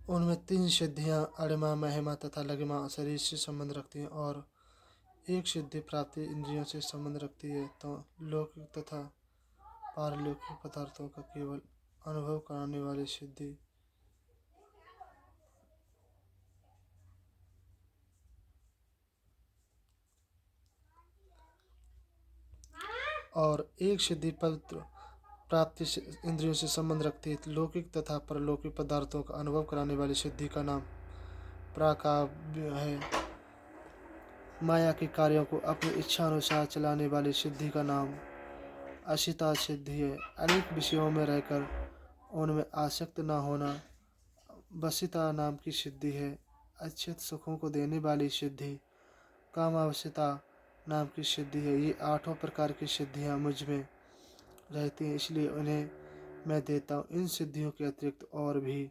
उनमें 3 सिद्धियां अणिमा, महिमा तथा लघिमा शरीर से संबंध रखती हैं और एक सिद्धि प्राप्ति इंद्रियों से संबंध रखती है। तो लौकिक तथा पारलौकिक पदार्थों का केवल अनुभव कराने वाली सिद्धि और एक सिद्धि प्राप्ति से इंद्रियों से संबंध रखती है। लौकिक तथा परलौकिक पदार्थों का अनुभव कराने वाली सिद्धि का नाम प्राकाव्य है। माया के कार्यों को अपनी इच्छा अनुसार चलाने वाली सिद्धि का नाम अशिता सिद्धि है। अनेक विषयों में रहकर उनमें आसक्त न होना वशिता नाम की सिद्धि है। अच्छित सुखों को देने वाली सिद्धि कामावशिता नाम की सिद्धि है। ये आठों प्रकार की सिद्धियां मुझ में रहती हैं, इसलिए उन्हें मैं देता हूँ। इन सिद्धियों के अतिरिक्त और भी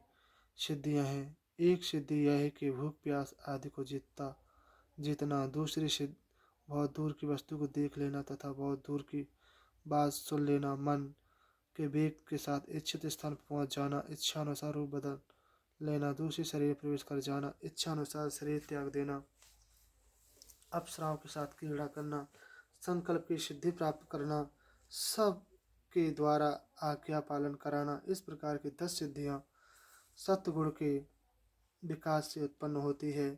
सिद्धियां हैं। एक सिद्धि यह है कि भूख प्यास आदि को जीतना। दूसरी सिद्धि बहुत दूर की वस्तु को देख लेना तथा बहुत दूर की बात सुन लेना। मन के वेग के साथ इच्छित स्थान पर पहुंच जाना। इच्छानुसार रूप बदल लेना। दूसरे शरीर में प्रवेश कर जाना। इच्छानुसार शरीर त्याग देना। अप्सराओं के साथ क्रीड़ा करना। संकल्प की सिद्धि प्राप्त करना। सब के द्वारा आज्ञा पालन कराना। इस प्रकार की 10 सिद्धियां सत्वगुण के विकास से उत्पन्न होती है।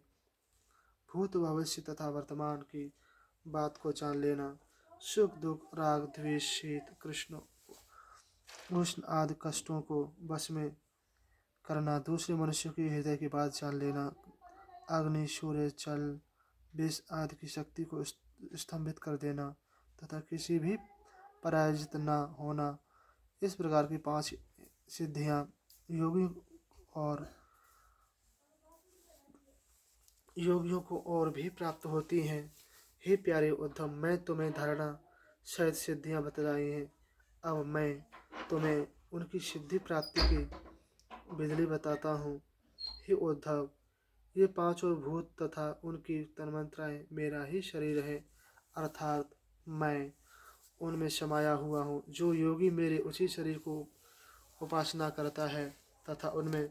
भूत भविष्य तथा वर्तमान की बात को जान लेना। सुख दुख राग द्वेष शीत कृष्ण उष्ण आदि कष्टों को वश में करना। दूसरे मनुष्यों के हृदय की बात जान लेना। अग्नि सूर्य जल विष आदि की शक्ति को स्तंभित कर देना तथा किसी भी पराजित न होना। इस प्रकार की 5 सिद्धियां योगियों को और भी प्राप्त होती हैं। हे प्यारे उद्धव, मैं तुम्हें धारणा सहित सिद्धियां बतलाई हैं। अब मैं तुम्हें उनकी सिद्धि प्राप्ति की विधि बताता हूँ। हे उद्धव, ये 5 भूत तथा उनकी तन्मात्राएं मेरा ही शरीर है, अर्थात मैं उनमें समाया हुआ हूँ। जो योगी मेरे उसी शरीर को उपासना करता है तथा उनमें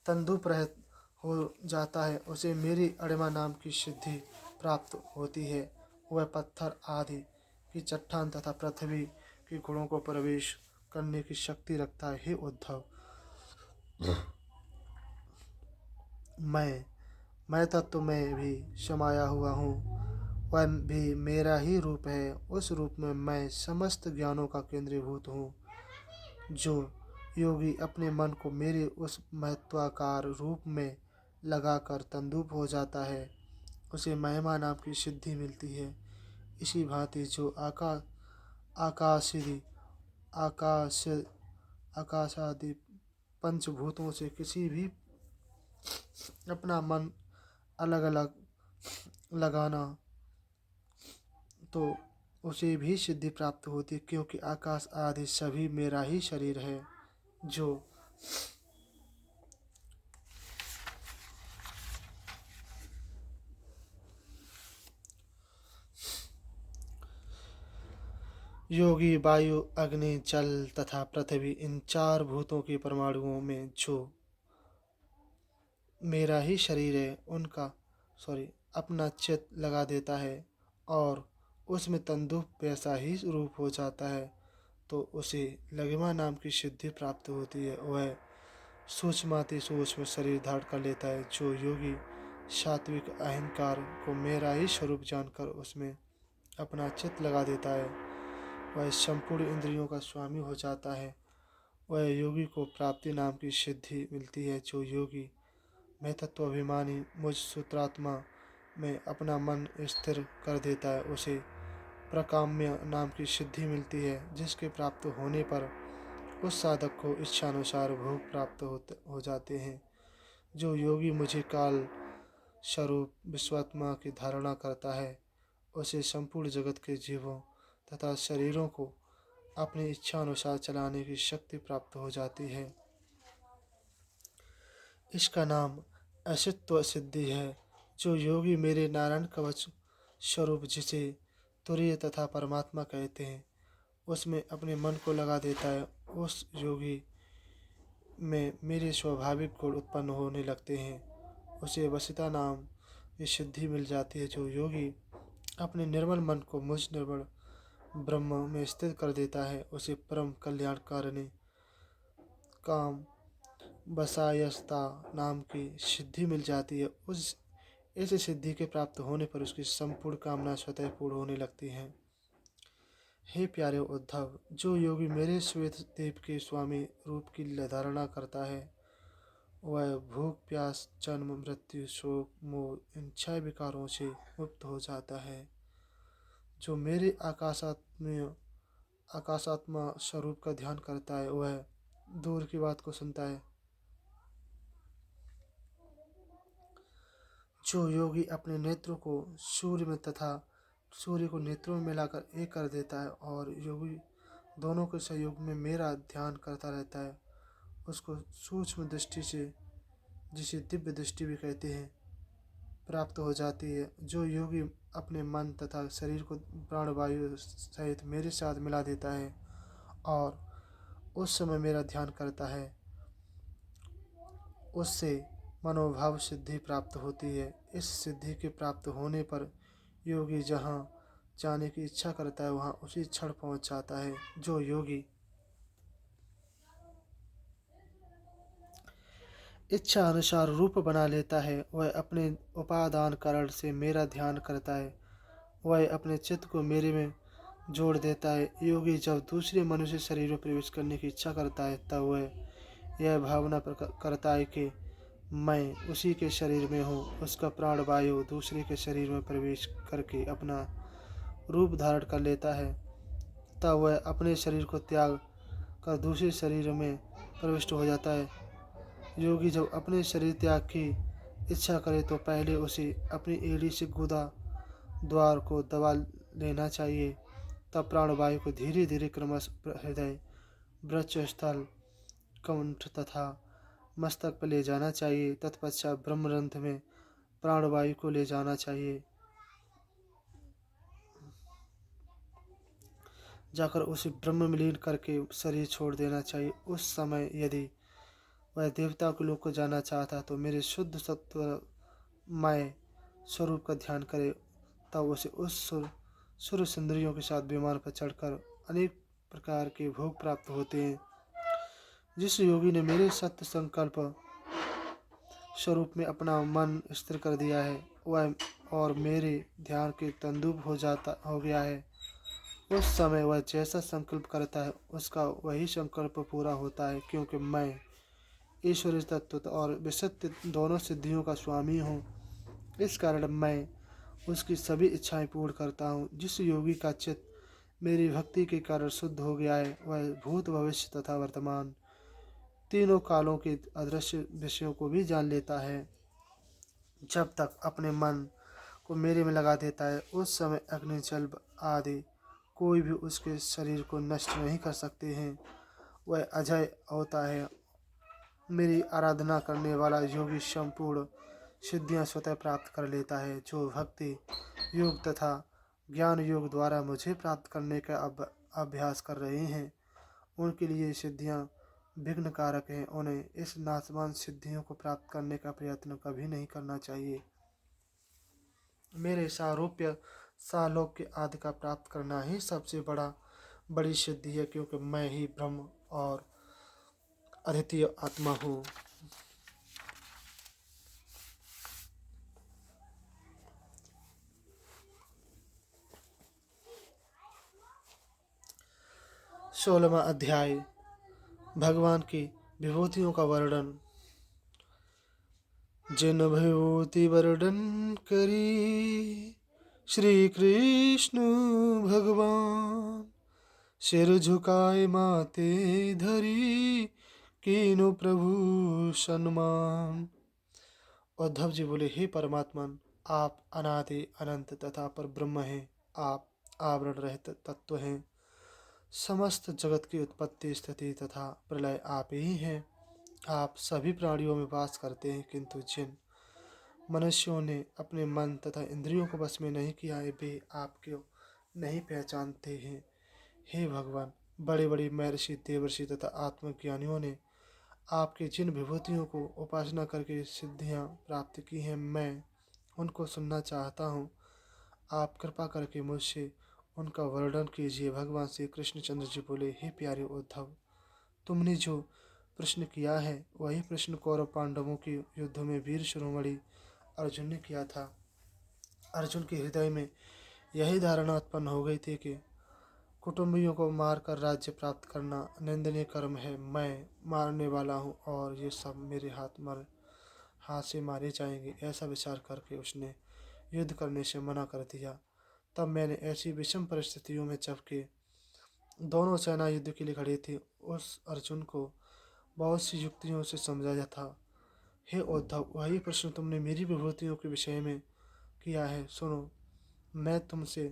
तंदुप रहित हो जाता है, उसे मेरी अणिमा नाम की सिद्धि प्राप्त होती है। वह पत्थर आदि की चट्टान तथा पृथ्वी के गुणों को प्रवेश करने की शक्ति रखता है। हे उद्धव, मैं तत्व में भी समाया हुआ हूँ। वह भी मेरा ही रूप है। उस रूप में मैं समस्त ज्ञानों का केंद्रीभूत हूँ। जो योगी अपने मन को मेरे उस महत्वाकार रूप में लगाकर तंदुप हो जाता है, उसे महिमा नाम की सिद्धि मिलती है। इसी भांति जो आकाशादि आकाश आकाशादि पंचभूतों से किसी भी अपना मन अलग अलग लगाना, तो उसे भी सिद्धि प्राप्त होती है, क्योंकि आकाश आदि सभी मेरा ही शरीर है। जो योगी वायु अग्नि जल तथा पृथ्वी इन 4 भूतों के परमाणुओं में जो मेरा ही शरीर है उनका अपना चित्त लगा देता है और उसमें तंदुप वैसा ही रूप हो जाता है, तो उसे लघिमा नाम की सिद्धि प्राप्त होती है। वह सूक्ष्माति सूक्ष्म शरीर धारण कर लेता है। जो योगी सात्विक अहंकार को मेरा ही स्वरूप जानकर उसमें अपना चित्त लगा देता है, वह संपूर्ण इंद्रियों का स्वामी हो जाता है। वह योगी को प्राप्ति नाम की सिद्धि मिलती है। जो योगी मैं तत्वाभिमानी मुझ सूत्रात्मा में अपना मन स्थिर कर देता है, उसे प्रकाम्य नाम की सिद्धि मिलती है, जिसके प्राप्त होने पर उस साधक को इच्छानुसार भोग प्राप्त हो जाते हैं। जो योगी मुझे काल स्वरूप विश्वात्मा की धारणा करता है, उसे संपूर्ण जगत के जीवों तथा शरीरों को अपनी इच्छा अनुसार चलाने की शक्ति प्राप्त हो जाती है। इसका नाम असित्व सिद्धि है। जो योगी मेरे नारायण कवच स्वरूप, जिसे तुरीय तथा परमात्मा कहते हैं, उसमें अपने मन को लगा देता है, उस योगी में मेरे स्वाभाविक गुण उत्पन्न होने लगते हैं। उसे वशिता नाम की सिद्धि मिल जाती है। जो योगी अपने निर्मल मन को मुझ निर्मल ब्रह्म में स्थित कर देता है, उसे परम कल्याणकारिणी काम वसायस्ता नाम की सिद्धि मिल जाती है। इस सिद्धि के प्राप्त होने पर उसकी संपूर्ण कामना स्वतः पूर्ण होने लगती हैं। हे प्यारे उद्धव, जो योगी मेरे श्वेत द्वीप के स्वामी रूप की धारणा करता है, वह भूख प्यास जन्म मृत्यु शोक मोह इन 6 विकारों से मुक्त हो जाता है। जो मेरे आकाशात्मा स्वरूप का ध्यान करता है, वह दूर की बात को सुनता है। जो योगी अपने नेत्रों को सूर्य में तथा सूर्य को नेत्रों में मिलाकर एक कर देता है और योगी दोनों के सहयोग में मेरा ध्यान करता रहता है, उसको सूक्ष्म दृष्टि से, जिसे दिव्य दृष्टि भी कहते हैं, प्राप्त हो जाती है। जो योगी अपने मन तथा शरीर को प्राणवायु सहित मेरे साथ मिला देता है और उस समय मेरा ध्यान करता है, उससे मनोभाव सिद्धि प्राप्त होती है। इस सिद्धि के प्राप्त होने पर योगी जहाँ जाने की इच्छा करता है, वहाँ उसी क्षण पहुँच जाता है। जो योगी इच्छा अनुसार रूप बना लेता है, वह अपने उपादान कारण से मेरा ध्यान करता है, वह अपने चित्त को मेरे में जोड़ देता है। योगी जब दूसरे मनुष्य शरीर में प्रवेश करने की इच्छा करता है, तब वह यह भावना करता है कि मैं उसी के शरीर में हूँ। उसका प्राण वायु दूसरे के शरीर में प्रवेश करके अपना रूप धारण कर लेता है। तब वह अपने शरीर को त्याग कर दूसरे शरीर में प्रविष्ट हो जाता है। योगी जब अपने शरीर त्याग की इच्छा करे तो पहले उसे अपनी एड़ी से गुदा द्वार को दबा लेना चाहिए। तब प्राणवायु को धीरे धीरे क्रमशः हृदय, वृक्षस्थल, कंठ तथा मस्तक पर ले जाना चाहिए। तत्पश्चात ब्रह्मरंध्र में प्राणवायु को ले जाना चाहिए, जाकर उसे ब्रह्म में लीन करके शरीर छोड़ देना चाहिए। उस समय यदि वह देवता के लोक को जाना चाहता तो मेरे शुद्ध सत्वमय स्वरूप का ध्यान करे। तब उसे उस सुर सुंदरियों के साथ विमान पर चढ़कर अनेक प्रकार के भोग प्राप्त होते हैं। जिस योगी ने मेरे सत्य संकल्प स्वरूप में अपना मन स्थिर कर दिया है, वह और मेरे ध्यान के तंदुप हो गया है, उस समय वह जैसा संकल्प करता है उसका वही संकल्प पूरा होता है। क्योंकि मैं ईश्वरीय तत्व और विशुद्ध दोनों सिद्धियों का स्वामी हूँ, इस कारण मैं उसकी सभी इच्छाएं पूर्ण करता हूँ। जिस योगी का चित्त मेरी भक्ति के कारण शुद्ध हो गया है, वह भूत भविष्य तथा वर्तमान तीनों कालों के अदृश्य विषयों को भी जान लेता है। जब तक अपने मन को मेरे में लगा देता है, उस समय अग्नि जल आदि कोई भी उसके शरीर को नष्ट नहीं कर सकते हैं। वह अजय होता है। मेरी आराधना करने वाला योगी संपूर्ण सिद्धियां स्वतः प्राप्त कर लेता है। जो भक्ति योग तथा ज्ञान योग द्वारा मुझे प्राप्त करने का अभ्यास कर रहे हैं, उनके लिए सिद्धियां विघ्न कारक हैं। उन्हें इस नाशवान सिद्धियों को प्राप्त करने का प्रयत्न कभी नहीं करना चाहिए। मेरे सारूप्य सालोक्य आदि का प्राप्त करना ही सबसे बड़ी सिद्धि है, क्योंकि मैं ही ब्रह्म और अद्वितीय आत्मा हूँ। सोलहवां अध्याय, भगवान की विभूतियों का वर्णन। जिन विभूति वर्णन करी श्री कृष्ण भगवान, सिर झुकाए माते धरी कीनो प्रभु सम्मान। उद्धव जी बोले, हे परमात्मन, आप अनादि अनंत तथा पर ब्रह्म हैं। आप आवरण रहित तत्व हैं। समस्त जगत की उत्पत्ति स्थिति तथा प्रलय आप ही हैं। आप सभी प्राणियों में वास करते हैं, किंतु जिन मनुष्यों ने अपने मन तथा इंद्रियों को वश में नहीं किया है, वे आपको नहीं पहचानते हैं। हे भगवान, बड़े बड़े महर्षि देवर्षि तथा आत्मज्ञानियों ने आपके जिन विभूतियों को उपासना करके सिद्धियां प्राप्त की हैं, मैं उनको सुनना चाहता हूँ। आप कृपा करके मुझसे उनका वर्णन कीजिए। भगवान श्री कृष्णचंद्र जी बोले, हे प्यारे उद्धव, तुमने जो प्रश्न किया है वही प्रश्न कौरव पांडवों के युद्ध में वीर शिरोमणि अर्जुन ने किया था। अर्जुन के हृदय में यही धारणा उत्पन्न हो गई थी कि कुटुंबियों को मारकर राज्य प्राप्त करना निंदनीय कर्म है। मैं मारने वाला हूँ और ये सब मेरे हाथ से मारे जाएंगे। ऐसा विचार करके उसने युद्ध करने से मना कर दिया। तब मैंने ऐसी विषम परिस्थितियों में, जबकि दोनों सेना युद्ध के लिए खड़ी थी, उस अर्जुन को बहुत सी युक्तियों से समझाया था। हे उद्धव, वही प्रश्न तुमने मेरी विभूतियों के विषय में किया है। सुनो, मैं तुमसे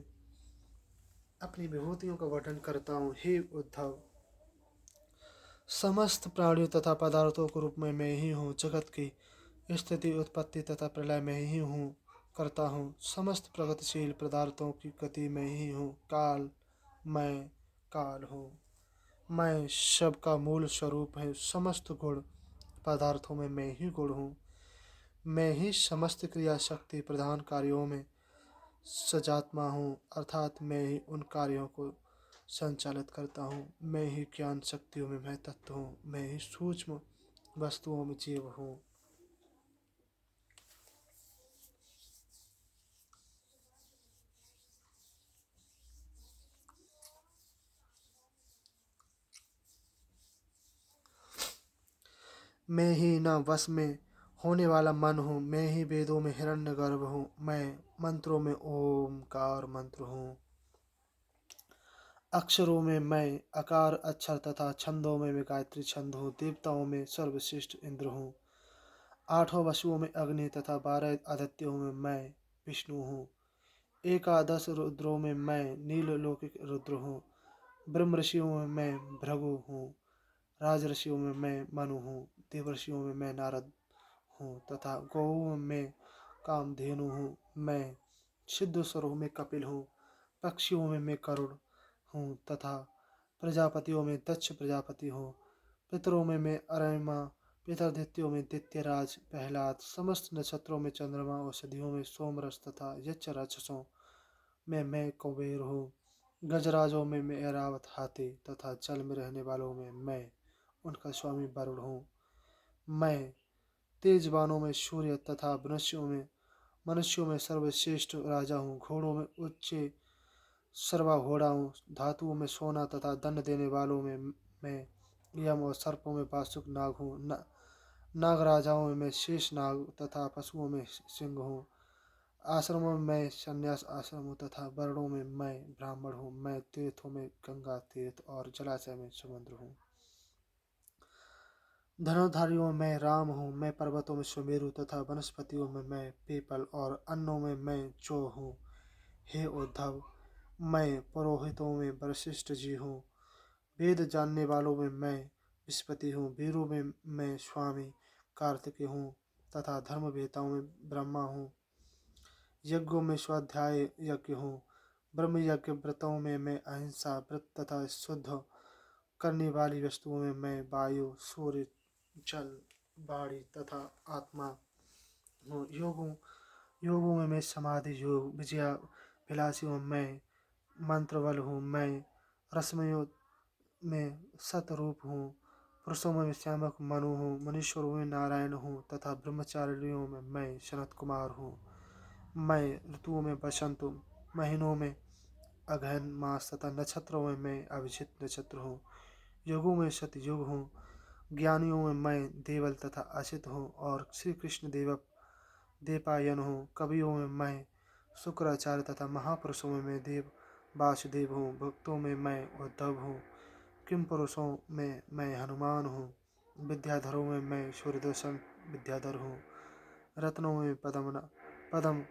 अपनी विभूतियों का वर्णन करता हूँ। हे उद्धव, समस्त प्राणियों तथा पदार्थों के रूप में मैं ही हूँ। जगत की स्थिति, उत्पत्ति तथा प्रलय मैं ही हूँ करता हूँ। समस्त प्रगतिशील पदार्थों की गति मैं ही हूँ। मैं काल हूँ। मैं सबका मूल स्वरूप है। समस्त गुण पदार्थों में मैं ही गुण हूँ। मैं ही समस्त क्रिया शक्ति प्रधान कार्यों में सजात्मा हूँ, अर्थात मैं ही उन कार्यों को संचालित करता हूँ। मैं ही ज्ञान शक्तियों में मैं तत्व हूँ। मैं ही सूक्ष्म वस्तुओं में जीव हूँ। मैं ही न वश में होने वाला मन हूँ। मैं ही वेदों में हिरण्यगर्भ हूँ। मैं मंत्रों में ओमकार मंत्र हूँ। अक्षरों में मैं अकार अक्षर तथा छंदों में मैं गायत्री छंद हूँ। देवताओं में सर्वश्रेष्ठ इंद्र हूँ। आठों वसुओं में अग्नि तथा 12 आदित्यों में मैं विष्णु हूँ। एकादश रुद्रों में मैं नीललोकिक रुद्र हूँ। ब्रह्म ऋषियों में मैं भृगु हूँ। राज ऋषियों में मैं मनु हूँ। देवर्षियों में मैं नारद हूँ तथा गौओं में कामधेनु हूँ। मैं सिद्ध स्वरों में कपिल हूँ। पक्षियों में मैं करुण हूँ तथा प्रजापतियों में दक्ष प्रजापति हूँ। पितरों में मैं अरिमा, पितरदित्यों में दित्यराज प्रहलाद, समस्त नक्षत्रों में चंद्रमा, औषधियों में सोमरस तथा यक्ष राक्षसों में मैं कुबेर हूँ। गजराजों में मैं ऐरावत हाथी तथा जल में रहने वालों में मैं उनका स्वामी वरुण हूँ। मैं तेजवानों में सूर्य तथा मनुष्यों में सर्वश्रेष्ठ राजा हूँ। घोड़ों में उच्च सर्वा घोड़ा हूँ। धातुओं में सोना तथा दंड देने वालों में मैं यम और सर्पों में वासुक नाग हूँ। नाग राजाओं में मैं शेष नाग तथा पशुओं में सिंह हूँ। आश्रमों में मैं संन्यास आश्रम हूँ तथा वर्णों में मैं ब्राह्मण हूँ। मैं तीर्थों में गंगा तीर्थ और जलाशय में समुद्र हूँ। धनुर्धारियों में मैं राम हूँ। मैं पर्वतों में सुमेरु तथा वनस्पतियों में मैं पीपल और अन्नों में मैं जो हूँ। हे उद्धव, मैं पुरोहितों में वशिष्ठ जी हूँ। वेद जानने वालों में मैं विस्पति हूँ। वीरों में मैं स्वामी कार्तिकेय हूँ तथा धर्मवेताओं में ब्रह्मा हूँ। यज्ञों में स्वाध्याय यज्ञ हूँ। ब्रह्म यज्ञ व्रतों में मैं अहिंसा व्रत तथा शुद्ध करने वाली वस्तुओं में मैं वायु, सूर्य, जल, वाणी तथा आत्मा हूँ। योगों में मैं समाधि योग, विजया विलासियों में मैं मंत्र बल हूँ। मैं रसमयों में सतरूप हूँ। पुरुषों में श्यामक मनु हूँ। मनुष्यों में नारायण हूँ तथा ब्रह्मचारियों में मैं सनत कुमार हूँ। मैं ऋतुओं में बसंत, महीनों में अगहन मास तथा नक्षत्रों में मैं अभिजित नक्षत्र हूँ। युगों में सतयुग हूँ। ज्ञानियों में मैं देवल तथा असित हूँ और श्री कृष्ण देवपायन हूँ। कवियों में मैं शुक्राचार्य तथा महापुरुषों में मैं देव वासुदेव हूँ। भक्तों में मैं उद्धव हूँ। किम पुरुषों में मैं हनुमान हूँ। विद्याधरों में मैं सूर्यदर्शन विद्याधर हूँ। रत्नों में पदम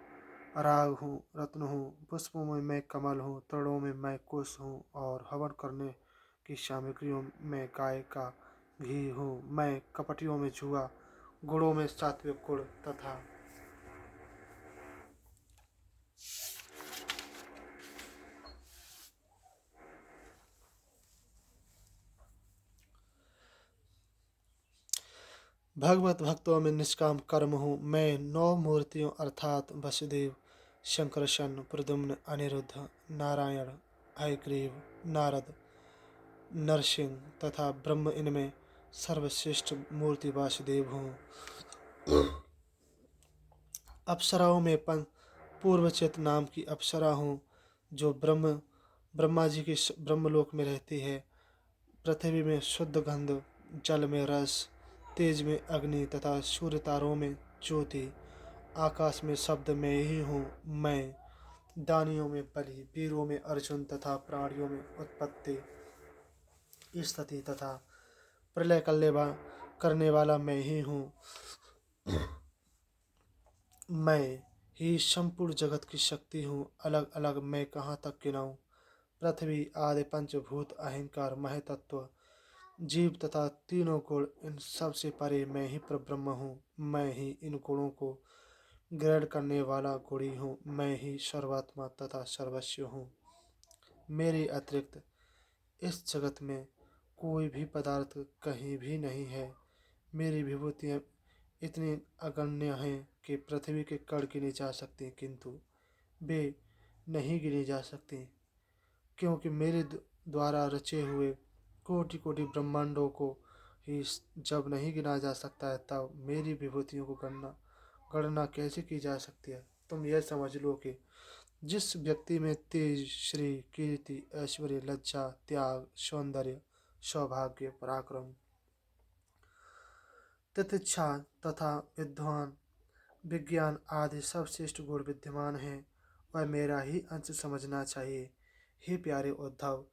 राग हूँ, रत्न हूँ। पुष्पों में मैं कमल हूँ। तृणों में मैं कुश हूँ और हवन करने की सामग्रियों में गाय का घी हूँ। मैं कपटियों में जुआ, गुणों में सात्विक गुण तथा भगवत भक्तों में निष्काम कर्म हूँ। मैं 9 मूर्तियों अर्थात वसुदेव, शंकरशन, प्रद्युम्न, अनिरुद्ध, नारायण, हयग्रीव, नारद, नरसिंह तथा ब्रह्म, इनमें सर्वश्रेष्ठ मूर्ति वासुदेव हूँ। अप्सराओं में पूर्वचित नाम की अप्सरा हूँ जो ब्रह्मा जी की ब्रह्मलोक में रहती है। पृथ्वी में शुद्ध गंध, जल में रस, तेज में अग्नि तथा सूर्य तारों में ज्योति, आकाश में शब्द मैं ही हूँ मैं, दानियों में बलि, वीरों में अर्जुन तथा प्राणियों में उत्पत्ति, स्थिति तथा प्रलय करने वाला मैं ही हूँ। मैं ही संपूर्ण जगत की शक्ति हूँ। अलग अलग मैं कहाँ तक गिनाऊँ। पृथ्वी आदि पंचभूत, अहंकार, महतत्व, जीव तथा तीनों गुण, इन सब से परे मैं ही परब्रह्म हूँ। मैं ही इन गुणों को ग्रहण करने वाला गुणी हूँ। मैं ही सर्वात्मा तथा सर्वस्व हूँ। मेरे अतिरिक्त इस जगत में कोई भी पदार्थ कहीं भी नहीं है। मेरी विभूतियाँ इतनी अगण्य हैं कि पृथ्वी के कण गिने जा सकते, किंतु वे नहीं गिने जा सकते, क्योंकि मेरे द्वारा रचे हुए कोटि कोटि ब्रह्मांडों को ही जब नहीं गिना जा सकता है, तब मेरी विभूतियों को गणना कैसे की जा सकती है। तुम यह समझ लो कि जिस व्यक्ति में तेज, श्री, कीर्ति, ऐश्वर्य, लज्जा, त्याग, सौंदर्य, सौभाग्य, पराक्रम, तितिक्षा तथा विद्वान, विज्ञान आदि सब श्रेष्ठ गुण विद्यमान हैं, वह मेरा ही अंश समझना चाहिए। हे प्यारे उद्धव,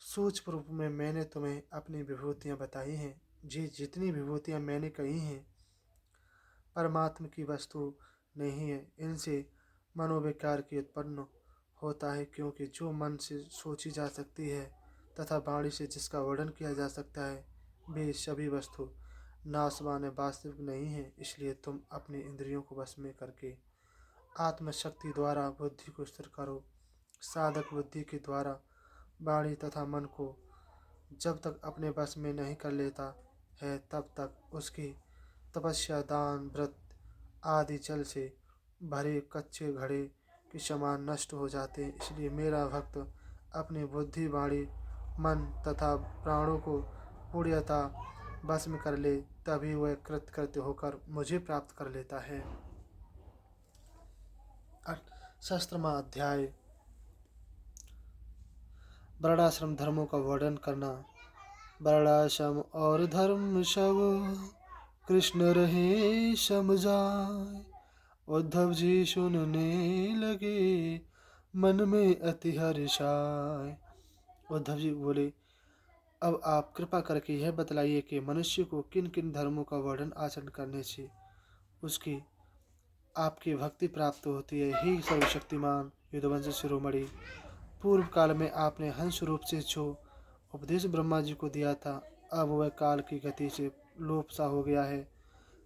सूक्ष्म रूप में मैंने तुम्हें अपनी विभूतियाँ बताई हैं। जितनी विभूतियाँ मैंने कही हैं, परमात्मा की वस्तु नहीं है। इनसे मनोविकार की उत्पन्न होता है, क्योंकि जो मन से सोची जा सकती है तथा वाणी से जिसका वर्णन किया जा सकता है, वे सभी वस्तु नाशवान वास्तविक नहीं है। इसलिए तुम अपनी इंद्रियों को वश में करके आत्मशक्ति द्वारा बुद्धि को स्थिर करो। साधक बुद्धि के द्वारा वाणी तथा मन को जब तक अपने वश में नहीं कर लेता है, तब तक उसकी तपस्या, दान, व्रत आदि जल से भरे कच्चे घड़े के समान नष्ट हो जाते हैं। इसलिए मेरा भक्त अपनी बुद्धि, वाणी, मन तथा प्राणों को पूर्णतः वश में कर ले, तभी वह कृतकृत्य होकर मुझे प्राप्त कर लेता है। 68वां अध्याय, वर्णाश्रम धर्मों का वर्णन करना। वर्णाश्रम और धर्म सब कृष्ण रहे समझाए, उद्धव जी सुनने लगे मन में अति हर्षाय। उद्धव जी बोले, अब आप कृपा करके यह बतलाइए कि मनुष्य को किन किन धर्मों का वर्णन आचरण करने से उसकी आपकी भक्ति प्राप्त होती है। हे सर्वशक्तिमान युद्धवंश शिरोमणि, पूर्व काल में आपने हंस रूप से जो उपदेश ब्रह्मा जी को दिया था, अब वह काल की गति से लोप सा हो गया है,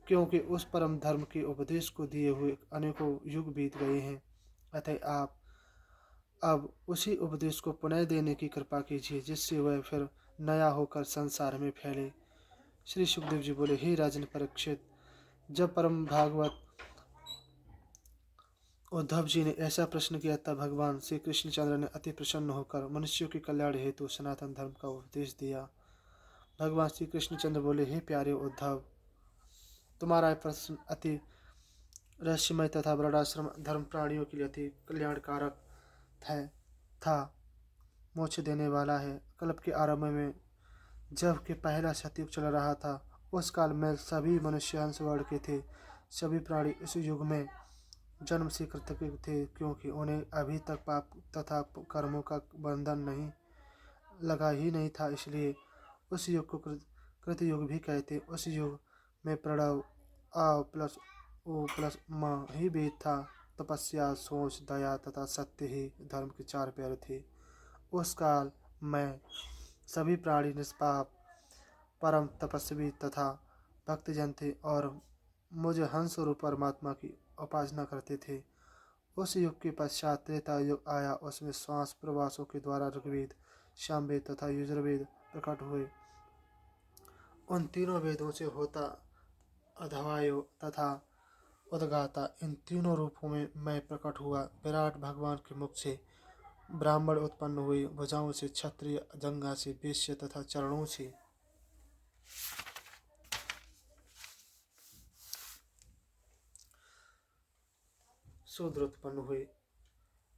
क्योंकि उस परम धर्म के उपदेश को दिए हुए अनेकों युग बीत गए हैं। अतः आप अब उसी उपदेश को पुनः देने की कृपा कीजिए, जिससे वह फिर नया होकर संसार में फैले। श्री सुखदेव जी बोले, हे राजन परीक्षित, जब परम भागवत उद्धव जी ने ऐसा प्रश्न किया, तब भगवान श्री कृष्णचंद्र ने अति प्रसन्न होकर मनुष्यों के कल्याण हेतु सनातन धर्म का उपदेश दिया। भगवान श्री कृष्णचंद्र बोले, हे प्यारे उद्धव, तुम्हारा प्रश्न अति रहस्यमय तथा वर्णाश्रम धर्म प्राणियों के लिए अति कल्याणकारक था, मोक्ष देने वाला है। कल्प के आरंभ में जब कि पहला सतयुग चल रहा था, उस काल में सभी मनुष्य हंस वर्ण के थे। सभी प्राणी इस युग में जन्म से कृतज्ञ थे, क्योंकि उन्हें अभी तक पाप तथा कर्मों का बंधन नहीं लगा ही नहीं था। इसलिए उस युग को कृतयुग भी कहते। उस युग में प्रणव आ प्लस ओ प्लस म ही वेद था। तपस्या, सोच, दया तथा सत्य ही धर्म के चार पैर थे। उस काल में सभी प्राणी निष्पाप, परम तपस्वी तथा भक्तजन थे और मुझ हंस रूप परमात्मा की उपासना करते थे। उस युग के पश्चात त्रेता युग आया। उसमें श्वास प्रवासों के द्वारा ऋग्वेद, सामवेद तथा यजुर्वेद प्रकट हुए। उन तीनों वेदों से होता अध्यायो तथा उद्गाता, इन तीनों रूपों में मैं प्रकट हुआ। विराट भगवान के मुख से ब्राह्मण उत्पन्न हुए, भुजाओं से क्षत्रिय, जंघा से वैश्य तथा चरणों से शूद्र उत्पन्न हुए।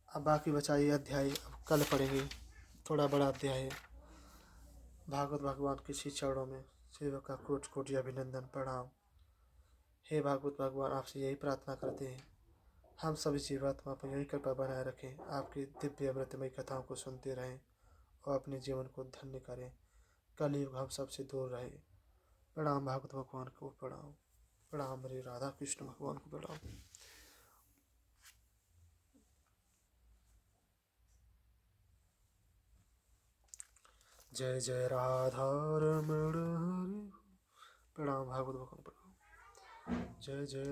अब बाकी बचा ये अध्याय अब कल पढ़ेंगे। थोड़ा बड़ा अध्याय है। भागवत भगवान के श्री चरणों में सेवक का कोटि कोटि अभिनंदन प्रणाम। हे भागवत भगवान, आपसे यही प्रार्थना करते हैं, हम सभी जीवात्मा पर यही कृपा बनाए रखें, आपकी दिव्य अमृतमयी कथाओं को सुनते रहें और अपने जीवन को धन्य करें। कलयुग हम सबसे दूर रहे। प्रणाम भागवत भगवान को प्रणाम। प्रणाम मेरे राधा कृष्ण भगवान को प्रणाम। जय जय राधा रमण हरि। प्रणाम भागवत भगवान प्रणाम। जय जय